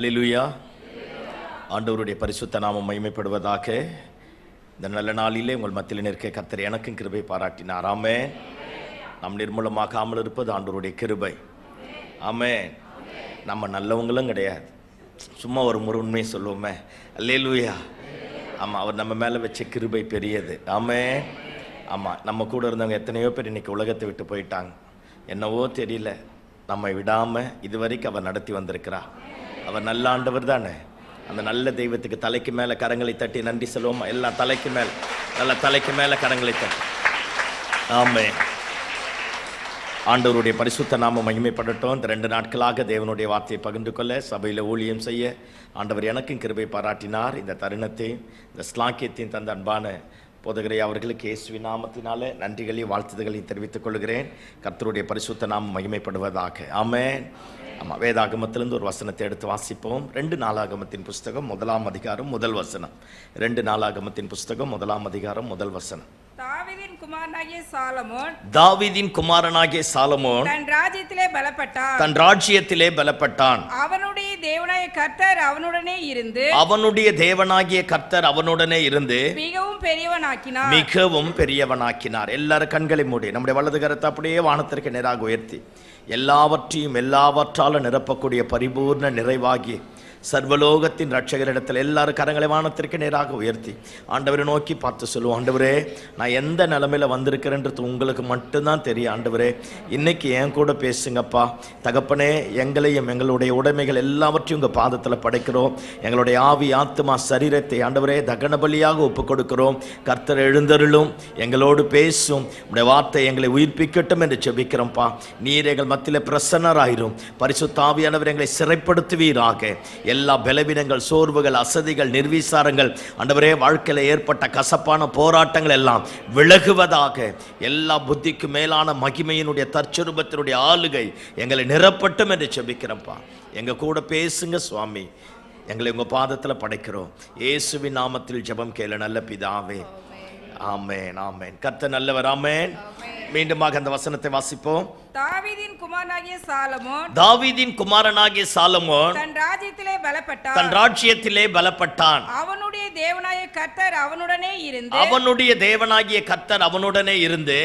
அல்லேலூயா. ஆண்டவருடைய பரிசுத்த நாமம் மகிமைப்படுவதாக. இந்த நல்ல நாளிலே உங்கள் மத்தியில் நிற்க கர்த்தர் எனக்கும் கிருபை பாராட்டினார். ஆமென். நாம் நிர்மூலமாகாமல் இருப்பது ஆண்டவருடைய கிருபை. ஆமென். நம்ம நல்லவங்களும் கிடையாது, சும்மா ஒரு முறை உண்மையை சொல்லுவோமே. அல்லேலூயா. ஆமாம், அவர் நம்ம மேலே வச்ச கிருபை பெரியது. ஆமென். ஆமாம், நம்ம கூட இருந்தவங்க எத்தனையோ பேர் இன்றைக்கி உலகத்தை விட்டு போயிட்டாங்க. என்னவோ தெரியல, நம்மை விடாமல் இதுவரைக்கும் அவர் நடத்தி வந்திருக்கிறார். அவர் நல்ல ஆண்டவர் தானே. அந்த நல்ல தெய்வத்துக்கு தலைக்கு மேலே கரங்களை தட்டி நன்றி சொல்லுவோமா? எல்லாம் தலைக்கு மேலே, நல்ல தலைக்கு மேலே கரங்களை தட்டி. ஆமென். ஆண்டவருடைய பரிசுத்த நாமம் மகிமைப்படட்டும். இந்த 2 நாட்களாக தேவனுடைய வார்த்தையை பகிர்ந்து கொள்ள, சபையில் ஊழியம் செய்ய ஆண்டவர் எனக்கும் கிருபை பாராட்டினார். இந்த தருணத்தையும் இந்த ஸ்லாக்கியத்தையும் தந்த அன்பான போதகரை அவர்களுக்கு இயேசுவின் நாமத்தினாலே நன்றிகளையும் வாழ்த்துதல்களையும் தெரிவித்துக் கொள்கிறேன். கர்த்தருடைய பரிசுத்த நாமம் மகிமைப்படுவதாக. ஆமென். ஆமாம், வேதாகமத்திலிருந்து ஒரு வசனத்தை எடுத்து வாசிப்போம். 2 நாளாகமத்தின் புஸ்தகம் 1ஆம் அதிகாரம் 1 வசனம். 2 நாளாகமத்தின் புஸ்தகம் 1ஆம் அதிகாரம் 1 வசனம். தாவீதின் குமாரனாகிய சாலமோன் தன் ராஜ்யத்திலே பலப்பட்டான். அவனுடைய தேவனாகிய கர்த்தர் அவனுடனே இருந்து மிகவும் பெரியவனாக்கினார். எல்லாரும் கண்களை மூடி நம்முடைய வலது கரத்தை அப்படியே வானத்திற்கு நேராக உயர்த்தி, எல்லாவற்றாலும் நிரப்பக்கூடிய பரிபூர்ண நிறைவாகி சர்வலோகத்தின் ரட்சகரிடத்தில் எல்லாரும் கரங்களை வானத்திற்கு நேராக உயர்த்தி ஆண்டவரை நோக்கி பார்த்து சொல்லுவோம். ஆண்டவரே, நான் எந்த நிலைமையில் வந்திருக்கிறேன்றது உங்களுக்கு மட்டும்தான் தெரியும். ஆண்டவரே, இன்னைக்கு என் கூட பேசுங்கப்பா. தகப்பனே, எங்களையும் எங்களுடைய உடைமைகள் எல்லாவற்றையும் உங்கள் பாதத்தில் படைக்கிறோம். எங்களுடைய ஆவி, ஆத்மா, சரீரத்தை ஆண்டவரே தகன பலியாக ஒப்பு கொடுக்கிறோம். கர்த்தர் எழுந்தருளும், எங்களோடு பேசும், உடைய வார்த்தை எங்களை உயிர்ப்பிக்கட்டும் என்று செபிக்கிறோம்ப்பா. நீர் எங்கள் மத்தியில் பிரசன்னராயிரும். பரிசுத்த ஆவியானவர் எங்களை சிறைப்படுத்துவீராக. எல்லா பலவீனங்கள், சோர்வுகள், அசதிகள், நிர்விசாரங்கள் ஆண்டவரே, வாழ்க்கையில் ஏற்பட்ட கசப்பான போராட்டங்கள் எல்லாம் விலகுவதாக. எல்லா புத்திக்கு மேலான மகிமையினுடைய தற்சொரூபத்தினுடைய ஆளுகை எங்களை நிரப்பட்டும் என்று செபிக்கிறப்பா. எங்க கூட பேசுங்க சுவாமி. எங்களை உங்க பாதத்தில் படைக்கிறோம். இயேசுவின் நாமத்தில் ஜெபம் கேளு நல்ல பிதாவே. ஆமென். ஆமென். கர்த்தர் நல்லவர். ஆமென். மீண்டுமாக அந்த வசனத்தை வாசிப்போம். தாவீதின் குமாரனாகிய சாலமோன் தன் ராஜ்யத்திலே பலப்பட்டான். அவனுடைய தேவனாகிய கர்த்தர் அவனுடனே இருந்து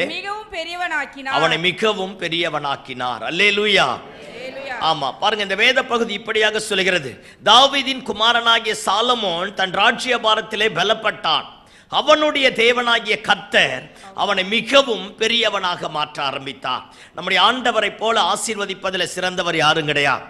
அவனை மிகவும் பெரியவனாக்கினார். அல்லேலூயா. ஆமா, பாருங்க, இந்த வேத பகுதி இப்படியாக சொல்கிறது. தாவீதின் குமாரனாகிய சாலமோன் தன் ராஜ்யபாரத்திலே பலப்பட்டான். அவனுடைய தேவனாகிய கர்த்தர் அவனை மிகவும் பெரியவனாக மாற்ற ஆரம்பித்தார். நம்முடைய ஆண்டவரை போல ஆசீர்வதிப்பதில் சிறந்தவர் யாரும் கிடையாது.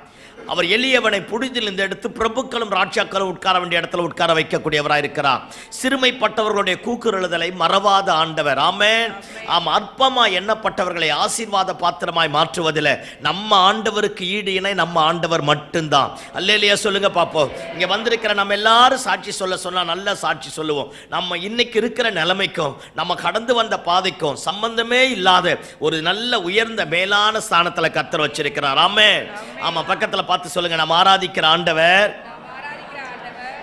அவர் எளியவனை புடிதிலிருந்து எடுத்து பிரபுக்களும் ராஜாக்களும் உட்கார வேண்டிய இடத்துல உட்கார வைக்கக்கூடியவராக இருக்கிறார். சிறுமைப்பட்டவர்களுடைய கூக்குரலுதலை மறவாத ஆண்டவர். ஆமென். ஆமா, அற்பமா எண்ணப்பட்டவர்களை ஆசீர்வாத பாத்திரமாய் மாற்றுவதில் நம்ம ஆண்டவருக்கு ஈடு இணை நம்ம ஆண்டவர் மட்டும்தான். அல்லேலூயா சொல்லுங்க பாப்போம். இங்க வந்திருக்கிற நம்ம எல்லாரும் சாட்சி சொன்னா நல்ல சாட்சி சொல்லுவோம். நம்ம இன்னைக்கு இருக்கிற நிலைமைக்கும் நம்ம கடந்து வந்த பாதைக்கும் சம்பந்தமே இல்லாத ஒரு நல்ல உயர்ந்த மேலான ஸ்தானத்துல கர்த்தர் வச்சிருக்கிறார். ஆமென். ஆமா, பக்கத்துல பார்த்து சொல்லுங்க, நம்ம ஆராதிக்கிற ஆண்டவர்.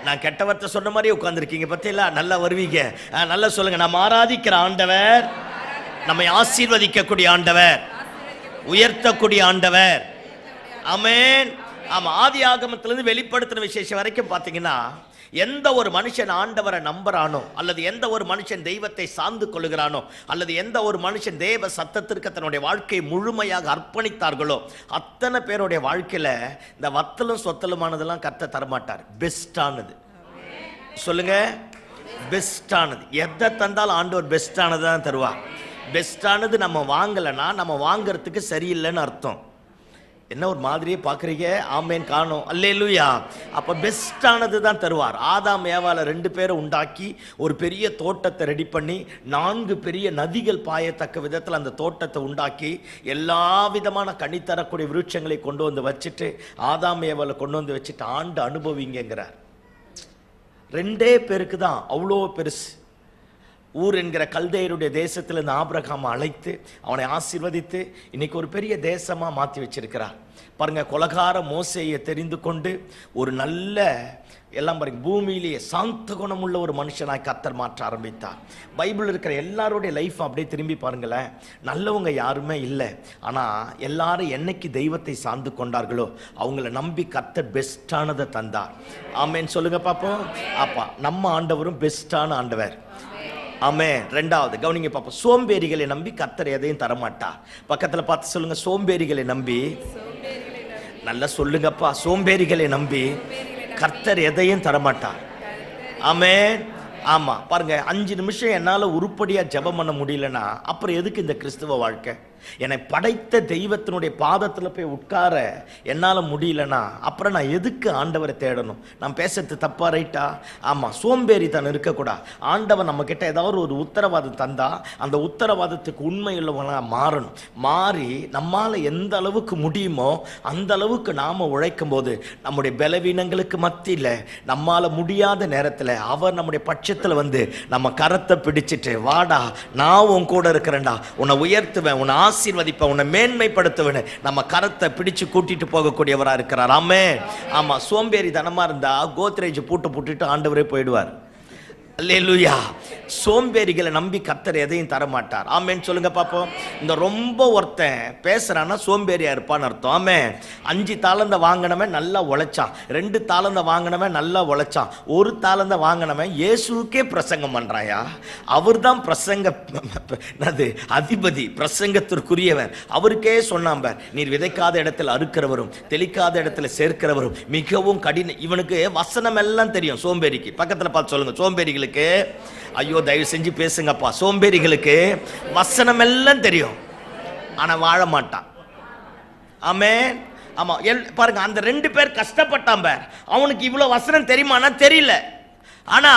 நான் கெட்டவர்த்த சொன்ன மாதிரி உட்கார்ந்துருக்கீங்க பத்தியில, நல்லா வருவீங்க. நல்லா சொல்லுங்க, நம்ம ஆராதிக்கிற ஆண்டவர், நம்மை ஆசீர்வதிக்கக்கூடிய ஆண்டவர், உயர்த்தக்கூடிய ஆண்டவர். ஆமென். ஆமா, ஆதி ஆகமத்திலிருந்து வெளிப்படுத்தின விசேஷம் வரைக்கும் பார்த்தீங்கன்னா, எந்த ஒரு மனுஷன் ஆண்டவரை நம்புறானோ, அல்லது எந்த ஒரு மனுஷன் தெய்வத்தை சார்ந்து கொள்ளுகிறானோ, அல்லது எந்த ஒரு மனுஷன் தேவ சத்தத்திற்கு தன்னுடைய வாழ்க்கையை முழுமையாக அர்ப்பணித்தார்களோ, அத்தனை பேருடைய வாழ்க்கையில இந்த வத்தலும் சொத்தலுமானதெல்லாம் கர்த்தர் தரமாட்டார். பெஸ்டானது சொல்லுங்க, பெஸ்டானது. எதை தந்தாலும் ஆண்டவர் பெஸ்டானது தான் தருவார். பெஸ்டானது நம்ம வாங்கலைன்னா நம்ம வாங்கறதுக்கு சரியில்லைன்னு அர்த்தம். என்ன ஒரு மாதிரியே பார்க்குறீங்க? ஆமேன், காணோம். அல்லேலூயா. அப்போ பெஸ்டானது தான் தருவார். ஆதாம் ஏவால 2 பேரை உண்டாக்கி ஒரு பெரிய தோட்டத்தை ரெடி பண்ணி 4 பெரிய நதிகள் பாயத்தக்க விதத்தில் அந்த தோட்டத்தை உண்டாக்கி எல்லா விதமான கனி தரக்கூடிய விருட்சங்களை கொண்டு வந்து வச்சுட்டு ஆதாம் ஏவால கொண்டு வந்து வச்சுட்டு ஆண்டு அனுபவிங்கிறார். 2 பேருக்கு தான் அவ்வளோ பெருசு. ஊர் என்கிற கல்தேயருடைய தேசத்திலிருந்து ஆபிரகாம் அழைத்து அவனை ஆசீர்வதித்து இன்னைக்கு ஒரு பெரிய தேசமா மாற்றி வச்சிருக்கிறார். பாருங்க, கொலகார மோசேயை தெரிந்து கொண்டு ஒரு நல்ல எல்லாம் பாருங்க பூமியிலேயே சாந்த குணமுள்ள ஒரு மனுஷனாய் கர்த்தர் மாற்ற ஆரம்பித்தார். பைபிள் இருக்கிற எல்லாருடைய லைஃப் அப்படியே திரும்பி பாருங்களேன், நல்லவங்க யாருமே இல்லை. ஆனால் எல்லாரும் என்னைக்கு தெய்வத்தை சார்ந்து கொண்டார்களோ அவங்கள நம்பி கர்த்தர் பெஸ்டானதை தந்தார். ஆமேன்னு சொல்லுங்க பாப்போம். அப்பா நம்ம ஆண்டவரும் பெஸ்டான ஆண்டவர். ஆமே. ரெண்டாவது கவனிங்க பாப்போம், சோம்பேறிகளை நம்பி கர்த்தர் எதையும் தரமாட்டார். பக்கத்தில் பார்த்து சொல்லுங்க, சோம்பேறிகளை நம்பி. நல்லா சொல்லுங்கப்பா, சோம்பேறிகளை நம்பி கர்த்தர் எதையும் தரமாட்டார். ஆமென். ஆமா, பாருங்க, 5 நிமிஷம் என்னால உருப்படியா ஜெபம் பண்ண முடியலன்னா அப்புறம் எதுக்கு இந்த கிறிஸ்துவ வாழ்க்கை? என்னை படைத்த தெய்வத்தினுடைய பாதத்தில் போய் உட்கார என்னால் முடியலன்னா அப்புறம் நான் எதுக்கு ஆண்டவரை தேடணும்? நான் பேசுறது தப்பா ரைட்டா? ஆமாம், சோம்பேறி தான் இருக்கக்கூடாது. ஆண்டவர் நம்ம கிட்ட ஏதாவது ஒரு உத்தரவாதம் தந்தா அந்த உத்தரவாதத்துக்கு உண்மை உள்ளவங்களாக மாறணும். மாறி நம்மால் எந்த அளவுக்கு முடியுமோ அந்த அளவுக்கு நாம் உழைக்கும் போது நம்முடைய பலவீனங்களுக்கு மத்தியில் நம்மால் முடியாத நேரத்தில் அவர் நம்முடைய பட்சத்தில் வந்து நம்ம கரத்தை பிடிச்சிட்டு, வாடா நான் உன் கூட இருக்கிறேன்டா, உன்னை உயர்த்துவேன், உன்னை ஆசீர்வதிப்பேன், உன்னை மேன்மைப்படுத்துவேன், நம்ம கரத்தை பிடிச்சு கூட்டிட்டு போகக்கூடியவராக இருக்கிறார். ஆமென். ஆமா, சோம்பேறி தனமா இருந்தா கோத்ரேஜ் பூட்டிட்டு ஆண்டவரே போயிடுவார். அல்லேலூயா. சோம்பேறிகளை நம்பி கர்த்தர் எதையும் தரமாட்டார். ஆமேன்னு சொல்லுங்க பாப்போம். இந்த ரொம்ப ஒருத்தன் பேசுறான்னா சோம்பேறியா இருப்பான்னு அர்த்தம். ஆமென். 5 தாளந்த வாங்கினவன் நல்லா உழைச்சான், 2 தாளந்த வாங்கினவன் நல்லா உழைச்சான், 1 தாளந்த வாங்கினவன் இயேசுக்கே பிரசங்கம் பண்றாயா? அவர் தான் பிரசங்க அதிபதி, பிரசங்கத்திற்குரியவர். அவருக்கே சொன்னாம்ப, நீர் விதைக்காத இடத்துல அறுக்கிறவரும் தெளிக்காத இடத்துல சேர்க்கிறவரும் மிகவும் கடின. இவனுக்கு வசனம் எல்லாம் தெரியும். சோம்பேறிக்கு பக்கத்துல பார்த்து சொல்லுங்க, சோம்பேறிகளுக்கு, ஐயோ தயவு செஞ்சு பேசுங்கப்பா, சோம்பேறிகளுக்கு வசனம் எல்லாம் தெரியும் ஆனா வாழ மாட்டான். ஆமென். ஆமா, பாருங்க, அந்த 2 பேர் கஷ்டப்பட்டான் பார். அவனுக்கு இவ்வளவு வசனம் தெரியுமானா தெரியல. ஆனா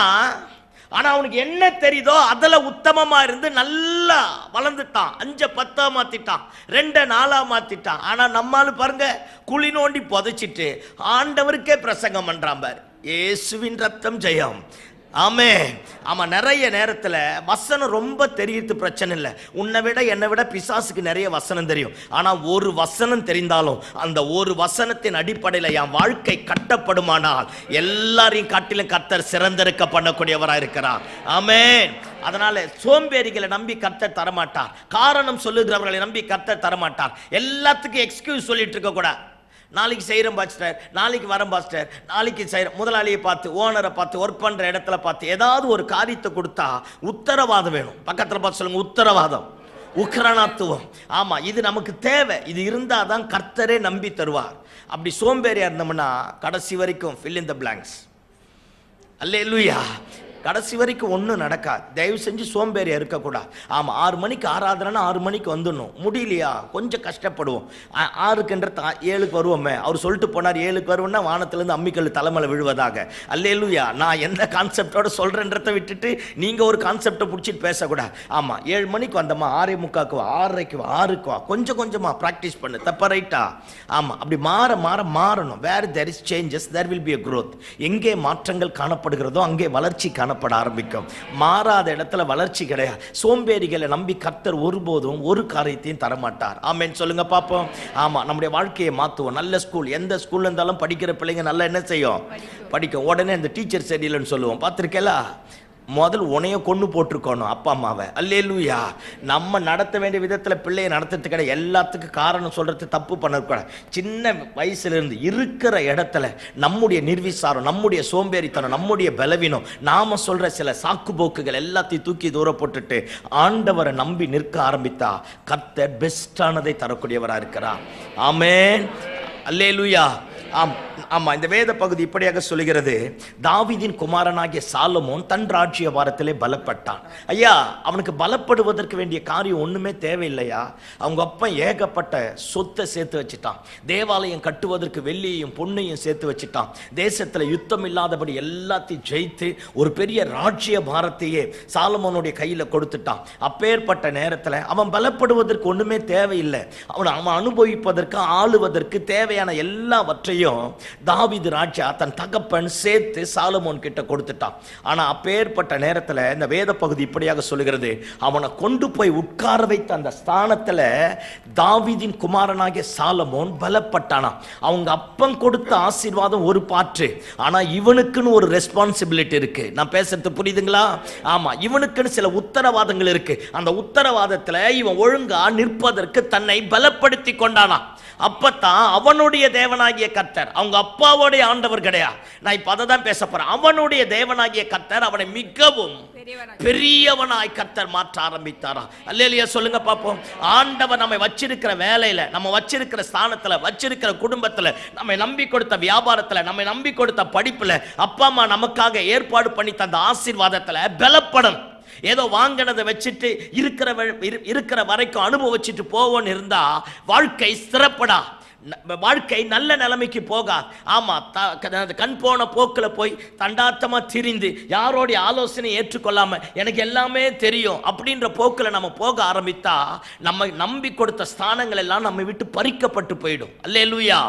அவனுக்கு என்ன தெரியுதோ அதுல உத்தமமா இருந்து நல்லா வளர்ந்துட்டான். 5 10 மாத்திட்டான், 2 4 மாத்திட்டான். ஆனா நம்மால பாருங்க, குழி நோண்டி புதைச்சிட்டு ஆண்டவருக்கே பிரசங்கம் பண்றான் பார். இயேசுவின் ரத்தம் ஜெயம். ஆமே. ஆமா, நிறைய நேரத்தில் வசனம் ரொம்ப தெரியுது, பிரச்சனை இல்லை. உன்னை விட என்னை விட பிசாசுக்கு நிறைய வசனம் தெரியும். ஆனால் ஒரு வசனம் தெரிந்தாலும் அந்த ஒரு வசனத்தின் அடிப்படையில் என் வாழ்க்கை கட்டப்படுமானால் எல்லாரையும் காட்டிலும் கர்த்தர் சிறந்திருக்க பண்ணக்கூடியவராக இருக்கிறார். ஆமென். அதனால சோம்பேறிகளை நம்பி கர்த்தர் தரமாட்டார். காரணம் சொல்லுகிறவர்களை நம்பி கர்த்தர் தரமாட்டார். எல்லாத்துக்கும் எக்ஸ்கியூஸ் சொல்லிட்டு இருக்க கூடாது. நாளைக்கு செய்கிறேன் பாஸ்டர், நாளைக்கு வரேன் பாஸ்டர், நாளைக்கு செய்கிறேன். முதலாளியை பார்த்து, ஓனரை பார்த்து, ஒர்க் பண்ணுற இடத்துல பார்த்து ஏதாவது ஒரு காரியத்தை கொடுத்தா உத்தரவாதம் வேணும். பக்கத்தில் பார்த்து சொல்லுங்க, உத்தரவாதம், உக்ரணத்துவம். ஆமாம், இது நமக்கு தேவை. இது இருந்தால் தான் கர்த்தரே நம்பி தருவார். அப்படி சோம்பேறியாக இருந்தோம்னா கடைசி வரைக்கும் fill in the blanks. அல்லேலூயா. கடைசி வரைக்கும் ஒன்றும் நடக்காது. தயவு செஞ்சு சோம்பேறியா இருக்கக்கூடாது. ஆமாம், 6 மணிக்கு ஆராதனைனா 6 மணிக்கு வந்துடணும். முடியலையா கொஞ்சம் கஷ்டப்படுவோம். 6க்குன்ற 7க்கு வருவோமே. அவர் சொல்லிட்டு போனார் 7க்கு வருவோம்னா வானத்திலேருந்து அம்மிக்கல் தலைமையில் விழுவதாக. அல்லேலூயா. நான் எந்த கான்செப்டோட சொல்கிறேன்றதை விட்டுட்டு நீங்கள் ஒரு கான்செப்டை பிடிச்சிட்டு பேசக்கூடாது. ஆமாம், 7 மணிக்கு வந்தம்மா 6:45 வா, 6:30 வா, 6க்கு வா, கொஞ்சம் கொஞ்சமாக ப்ராக்டிஸ் பண்ணு. தப்பா ரைட்டா? ஆமாம், அப்படி மாறணும். வேர் there is changes there will be a growth. எங்கே மாற்றங்கள் காணப்படுகிறதோ அங்கே வளர்ச்சி காணப்பட ஆரம்பிக்கும். மாறாத இடத்துல வளர்ச்சி கிடையாது. சோம்பேறிகளை நம்பி கர்த்தர் ஒருபோதும் ஒரு காரியத்தையும் தரமாட்டார். ஆமென் சொல்லுங்க பாப்போம். ஆமா, நம்முடைய வாழ்க்கையை மாற்றுவோம். நல்ல ஸ்கூல், எந்த ஸ்கூல்ல இருந்தாலும் படிக்கிற பிள்ளைங்க நல்லா என்ன செய்யும்? படிக்கும். உடனே இந்த டீச்சர் சரியில்லைன்னு சொல்லுவோம். பார்த்துருக்கேலா? முதல் உனைய கொண்டு போட்டிருக்கணும் அப்பா அம்மாவை. அல்லேலூயா. நம்ம நடத்த வேண்டிய விதத்தில் பிள்ளையை நடத்துறது கிடையாது. எல்லாத்துக்கும் காரணம் சொல்றது தப்பு பண்ணக்கூடாது. சின்ன வயசுலேருந்து இருக்கிற இடத்துல நம்முடைய நிர்விசாரம், நம்முடைய சோம்பேறித்தனம், நம்முடைய பலவீனம், நாம சொல்ற சில சாக்கு போக்குகள் எல்லாத்தையும் தூக்கி தூர போட்டுட்டு ஆண்டவரை நம்பி நிற்க ஆரம்பித்தா கர்த்தர் பெஸ்டானதை தரக்கூடியவராக இருக்கிறார். ஆமென். அல்லேலூயா. ஆமா, இந்த வேத பகுதி இப்படியாக சொல்லுகிறது, தாவீதின் குமாரனாகிய சாலமோன் தன் ராஜ்ய பாரத்திலே பலப்பட்டான். ஐயா, அவனுக்கு பலப்படுவதற்கு வேண்டிய காரியம் ஒண்ணுமே தேவையில்லையா? அவங்க அப்பா ஏகப்பட்ட சொத்தை சேர்த்து வச்சுட்டான். தேவாலயம் கட்டுவதற்கு வெள்ளியையும் பொன்னையும் சேர்த்து வச்சுட்டான். தேசத்துல யுத்தம் இல்லாதபடி எல்லாத்தையும் ஜெயித்து ஒரு பெரிய ராஜ்ய பாரத்தையே சாலமோனுடைய கையில கொடுத்துட்டான். அப்பேற்பட்ட நேரத்துல அவன் பலப்படுவதற்கு ஒண்ணுமே தேவையில்லை. அவன் அனுபவிப்பதற்கு, ஆளுவதற்கு தேவையான எல்லாவற்றையும் எல்லாவற்றையும் தாவீது ராஜா தன் தகப்பன் சேர்த்து சாலமோன் கிட்ட கொடுத்துட்டான். ஆனா அப்பேற்பட்ட நேரத்துல இந்த வேத பகுதி இப்படியாக சொல்லுகிறது, அவனை கொண்டு போய் உட்கார வைத்த அந்த ஸ்தானத்துல தாவீதின் குமாரனாகிய சாலமோன் பலப்பட்டானா. அவங்க அப்பன் கொடுத்த ஆசீர்வாதம் ஒரு பாற்று, ஆனா இவனுக்குன்னு ஒரு ரெஸ்பான்சிபிலிட்டி இருக்கு. நான் பேசுறது புரியுதுங்களா? ஆமா, இவனுக்குன்னு சில உத்தரவாதங்கள் இருக்கு. அந்த உத்தரவாதத்துல இவன் ஒழுங்கா நிற்பதற்கு தன்னை பலப்படுத்தி கொண்டானா. அப்பத்தான் அவனுடைய தேவனாகிய கர்த்தர், அவங்க அப்பாவோடைய ஆண்டவர் கிடையாது. நான் இப்ப அதை தான் பேச போறேன். அவனுடைய தேவனாகிய கர்த்தர் அவனை மிகவும் பெரியவனாய் கர்த்தர் மாற்ற ஆரம்பித்தாரா. அல்லேலூயா சொல்லுங்க பாப்போம். ஆண்டவர் நம்மை வச்சிருக்கிற வேலையில, நம்ம வச்சிருக்கிற ஸ்தானத்துல, வச்சிருக்கிற குடும்பத்துல, நம்மை நம்பி கொடுத்த வியாபாரத்துல, நம்மை நம்பி கொடுத்த படிப்புல, அப்பா அம்மா நமக்காக ஏற்பாடு பண்ணி தந்த ஆசீர்வாதத்துல பலப்படும். ஏதோ வாங்கினதை வச்சுட்டு இருக்கிற வரைக்கும் அனுபவிச்சுட்டு போவோன்னு இருந்தா வாழ்க்கை சிறப்படா, வாழ்க்கை நல்ல நிலைமைக்கு போக. ஆமா, கண் போன போக்கில் போய் தண்டாத்தமா திரிந்து யாரோடைய ஆலோசனை ஏற்றுக்கொள்ளாம எனக்கு எல்லாமே தெரியும் அப்படின்ற போக்கில் நம்ம போக ஆரம்பித்தா நம்ம நம்பி கொடுத்த ஸ்தானங்கள் எல்லாம் நம்ம விட்டு பறிக்கப்பட்டு போயிடும். அல்லேலூயா.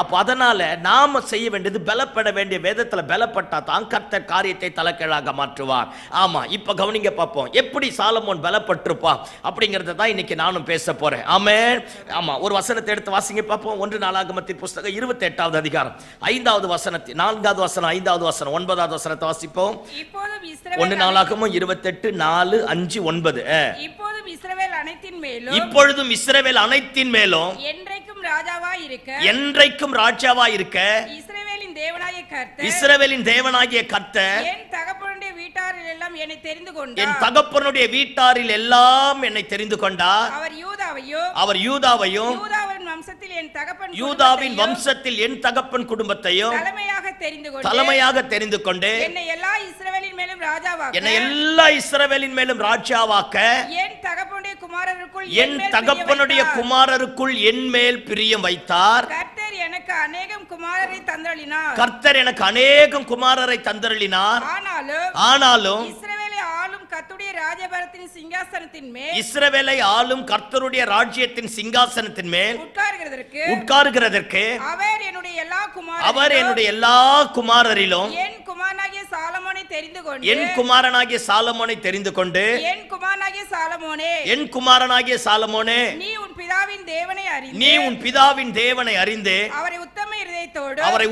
அப்போ அதனால நாம செய்ய வேண்டியது பலப்பட வேண்டிய வேதத்தில் பலப்பட்டா தான் கர்த்தர் காரியத்தை தலைக்கீழாக மாற்றுவார். ஆமா, இப்ப கவனிங்க பார்ப்போம் எப்படி சாலமோன் பலப்பட்டிருப்பா அப்படிங்கறத தான் இன்னைக்கு நானும் பேச போறேன். ஆமென். ஆமா, ஒரு வசனத்தை எடுத்து வாசிங்க பார்ப்போம். 1 நாளாகமத்தின் புஸ்தகம் 28வது அதிகாரம் 5வது வசனத்தை, 4வது வசனம், 5வது வசனம், 9வது வசனத்தை வாசிப்போம். 1 நாளாகமம் 28 4 5 9. இப்பொழுதும் இஸ்ரவேல் அனைத்தின் மேலும், இப்பொழுதும் இஸ்ரவேல் அனைத்தின் மேலும் என்றைக்கும் ராஜாவாய் இருக்க, என்றைக்கும் ராஜாவாய் இருக்க இஸ்ரவேலின் தேவனாகிய கர்த்தர், இஸ்ரவேலின் தேவனாகிய கர்த்தர் என் தகப்பனுடைய வீட்டாரில் எல்லாம் என்னை தெரிந்து கொண்டார், என் தகப்பனுடைய வீட்டாரில் எல்லாம் என்னை தெரிந்து கொண்டார். அவர் யூதாவையும் யூதாவின் வம்சத்தில் என் தகப்பன் குடும்பத்தையும் தலைமையாக தெரிந்து கொண்டு என்னை எல்லா இஸ்ரவேலின் மேலும் ராஜாவாக்க என் தகப்பனுடைய குமாரருக்குள் என் மேல் பிரியம் வைத்தார். கர்த்தர் எனக்கு அநேகம் குமாரரை தந்தருளினார். ஆனாலும் இஸ்ரவேலை ஆளும் கர்த்தருடைய ராஜ்யத்தின் சிங்காசனத்தின் மேல் உட்காருகிறதற்கு அவர் என்னுடைய எல்லா குமாரரிலும் என் குமாரனாகிய சாலமோனை தெரிந்து கொண்டு, என் குமாரனாகிய சாலமோனே, நீ உன் பிதாவின் தேவனை அறிந்து அவரை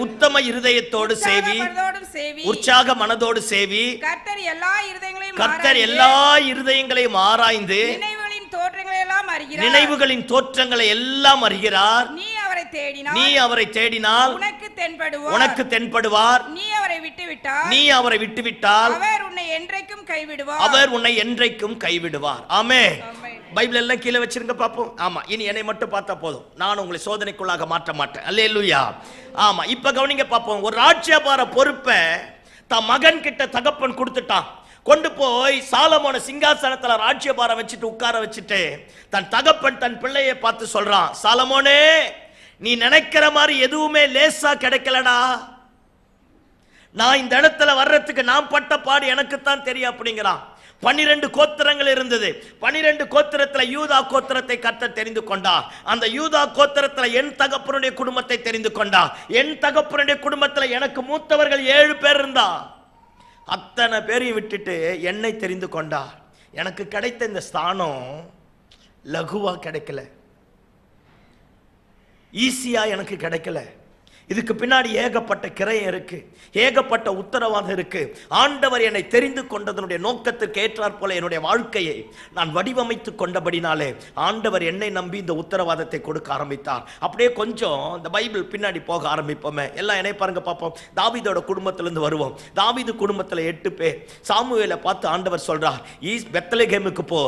உத்தம இருதயத்தோடு சேவி, உற்சாக மனதோடு சேவி. கர்த்தர் எல்லா இருதயங்களையும் ஆராய்ந்து நினைவுகளின் தோற்றங்களை எல்லாம் அறிகிறார். நீ அவரை தேடினால் உனக்கு தென்படுவார். நீ அவரை விட்டுவிட்டால் அவர் உன்னை என்றைக்கும் கைவிடுவார். ஆமென். பைபிள் எல்லாம் கீழே வச்சிருங்க பாப்போம். ஆமா, இனி என்னை மட்டும் பார்த்தா போதும், நான் உங்களை சோதனைக்குள்ளாக மாற்ற மாட்டேன். அல்லேலூயா. ஆமா, இப்ப கவனிங்க பாப்போம். ஒரு ராஜ்யபார பொறுப்பை தன் மகன் கிட்ட தகப்பன் கொடுத்துட்டான். கொண்டு போய் சாலமோன சிங்காசனத்துல ராஜ்யபாரம் வச்சுட்டு உட்கார வச்சுட்டு தன் தகப்பன் தன் பிள்ளையை பார்த்து சொல்றான், சாலமோனே, நீ நினைக்கிற மாதிரி எதுவுமே லேசா கிடைக்கலடா. நான் இந்த இடத்துல வர்றதுக்கு நான் பட்ட பாடு எனக்குத்தான் தெரியும் அப்படிங்கிறான். 12 கோத்திரங்கள் இருந்தது. 12 கோத்திரத்துல யூதா கோத்திரத்தை கர்த்தர் தெரிந்து கொண்டா. அந்த யூதா கோத்திரத்துல என் தகப்பனுடைய குடும்பத்தை தெரிந்து கொண்டா. என் தகப்பனுடைய குடும்பத்துல எனக்கு மூத்தவர்கள் 7 பேர் இருந்தா. அத்தனை பேரையும் விட்டுட்டு என்னை தெரிந்து கொண்டா. எனக்கு கிடைத்த இந்த ஸ்தானம் லகுவா கிடைக்கல, ஈஸியா எனக்கு கிடைக்கல. இதுக்கு பின்னாடி ஏகப்பட்ட கிரையம் இருக்கு, ஏகப்பட்ட உத்தரவாதம் இருக்கு. ஆண்டவர் என்னை தெரிந்து கொண்டதனுடைய நோக்கத்திற்கு ஏற்றாற் போல என்னுடைய வாழ்க்கையை நான் வடிவமைத்து கொண்டபடினாலே ஆண்டவர் என்னை நம்பி இந்த உத்தரவாதத்தை கொடுக்க ஆரம்பித்தார். அப்படியே கொஞ்சம் இந்த பைபிள் பின்னாடி போக ஆரம்பிப்போமே. எல்லாம் என்னை பாருங்க பார்ப்போம். தாவீதோட குடும்பத்திலிருந்து வருவோம். தாவீது குடும்பத்தில் 8 பேர். சாமுவேலை பார்த்து ஆண்டவர் சொல்றார், பெத்லகேமுக்கு போ,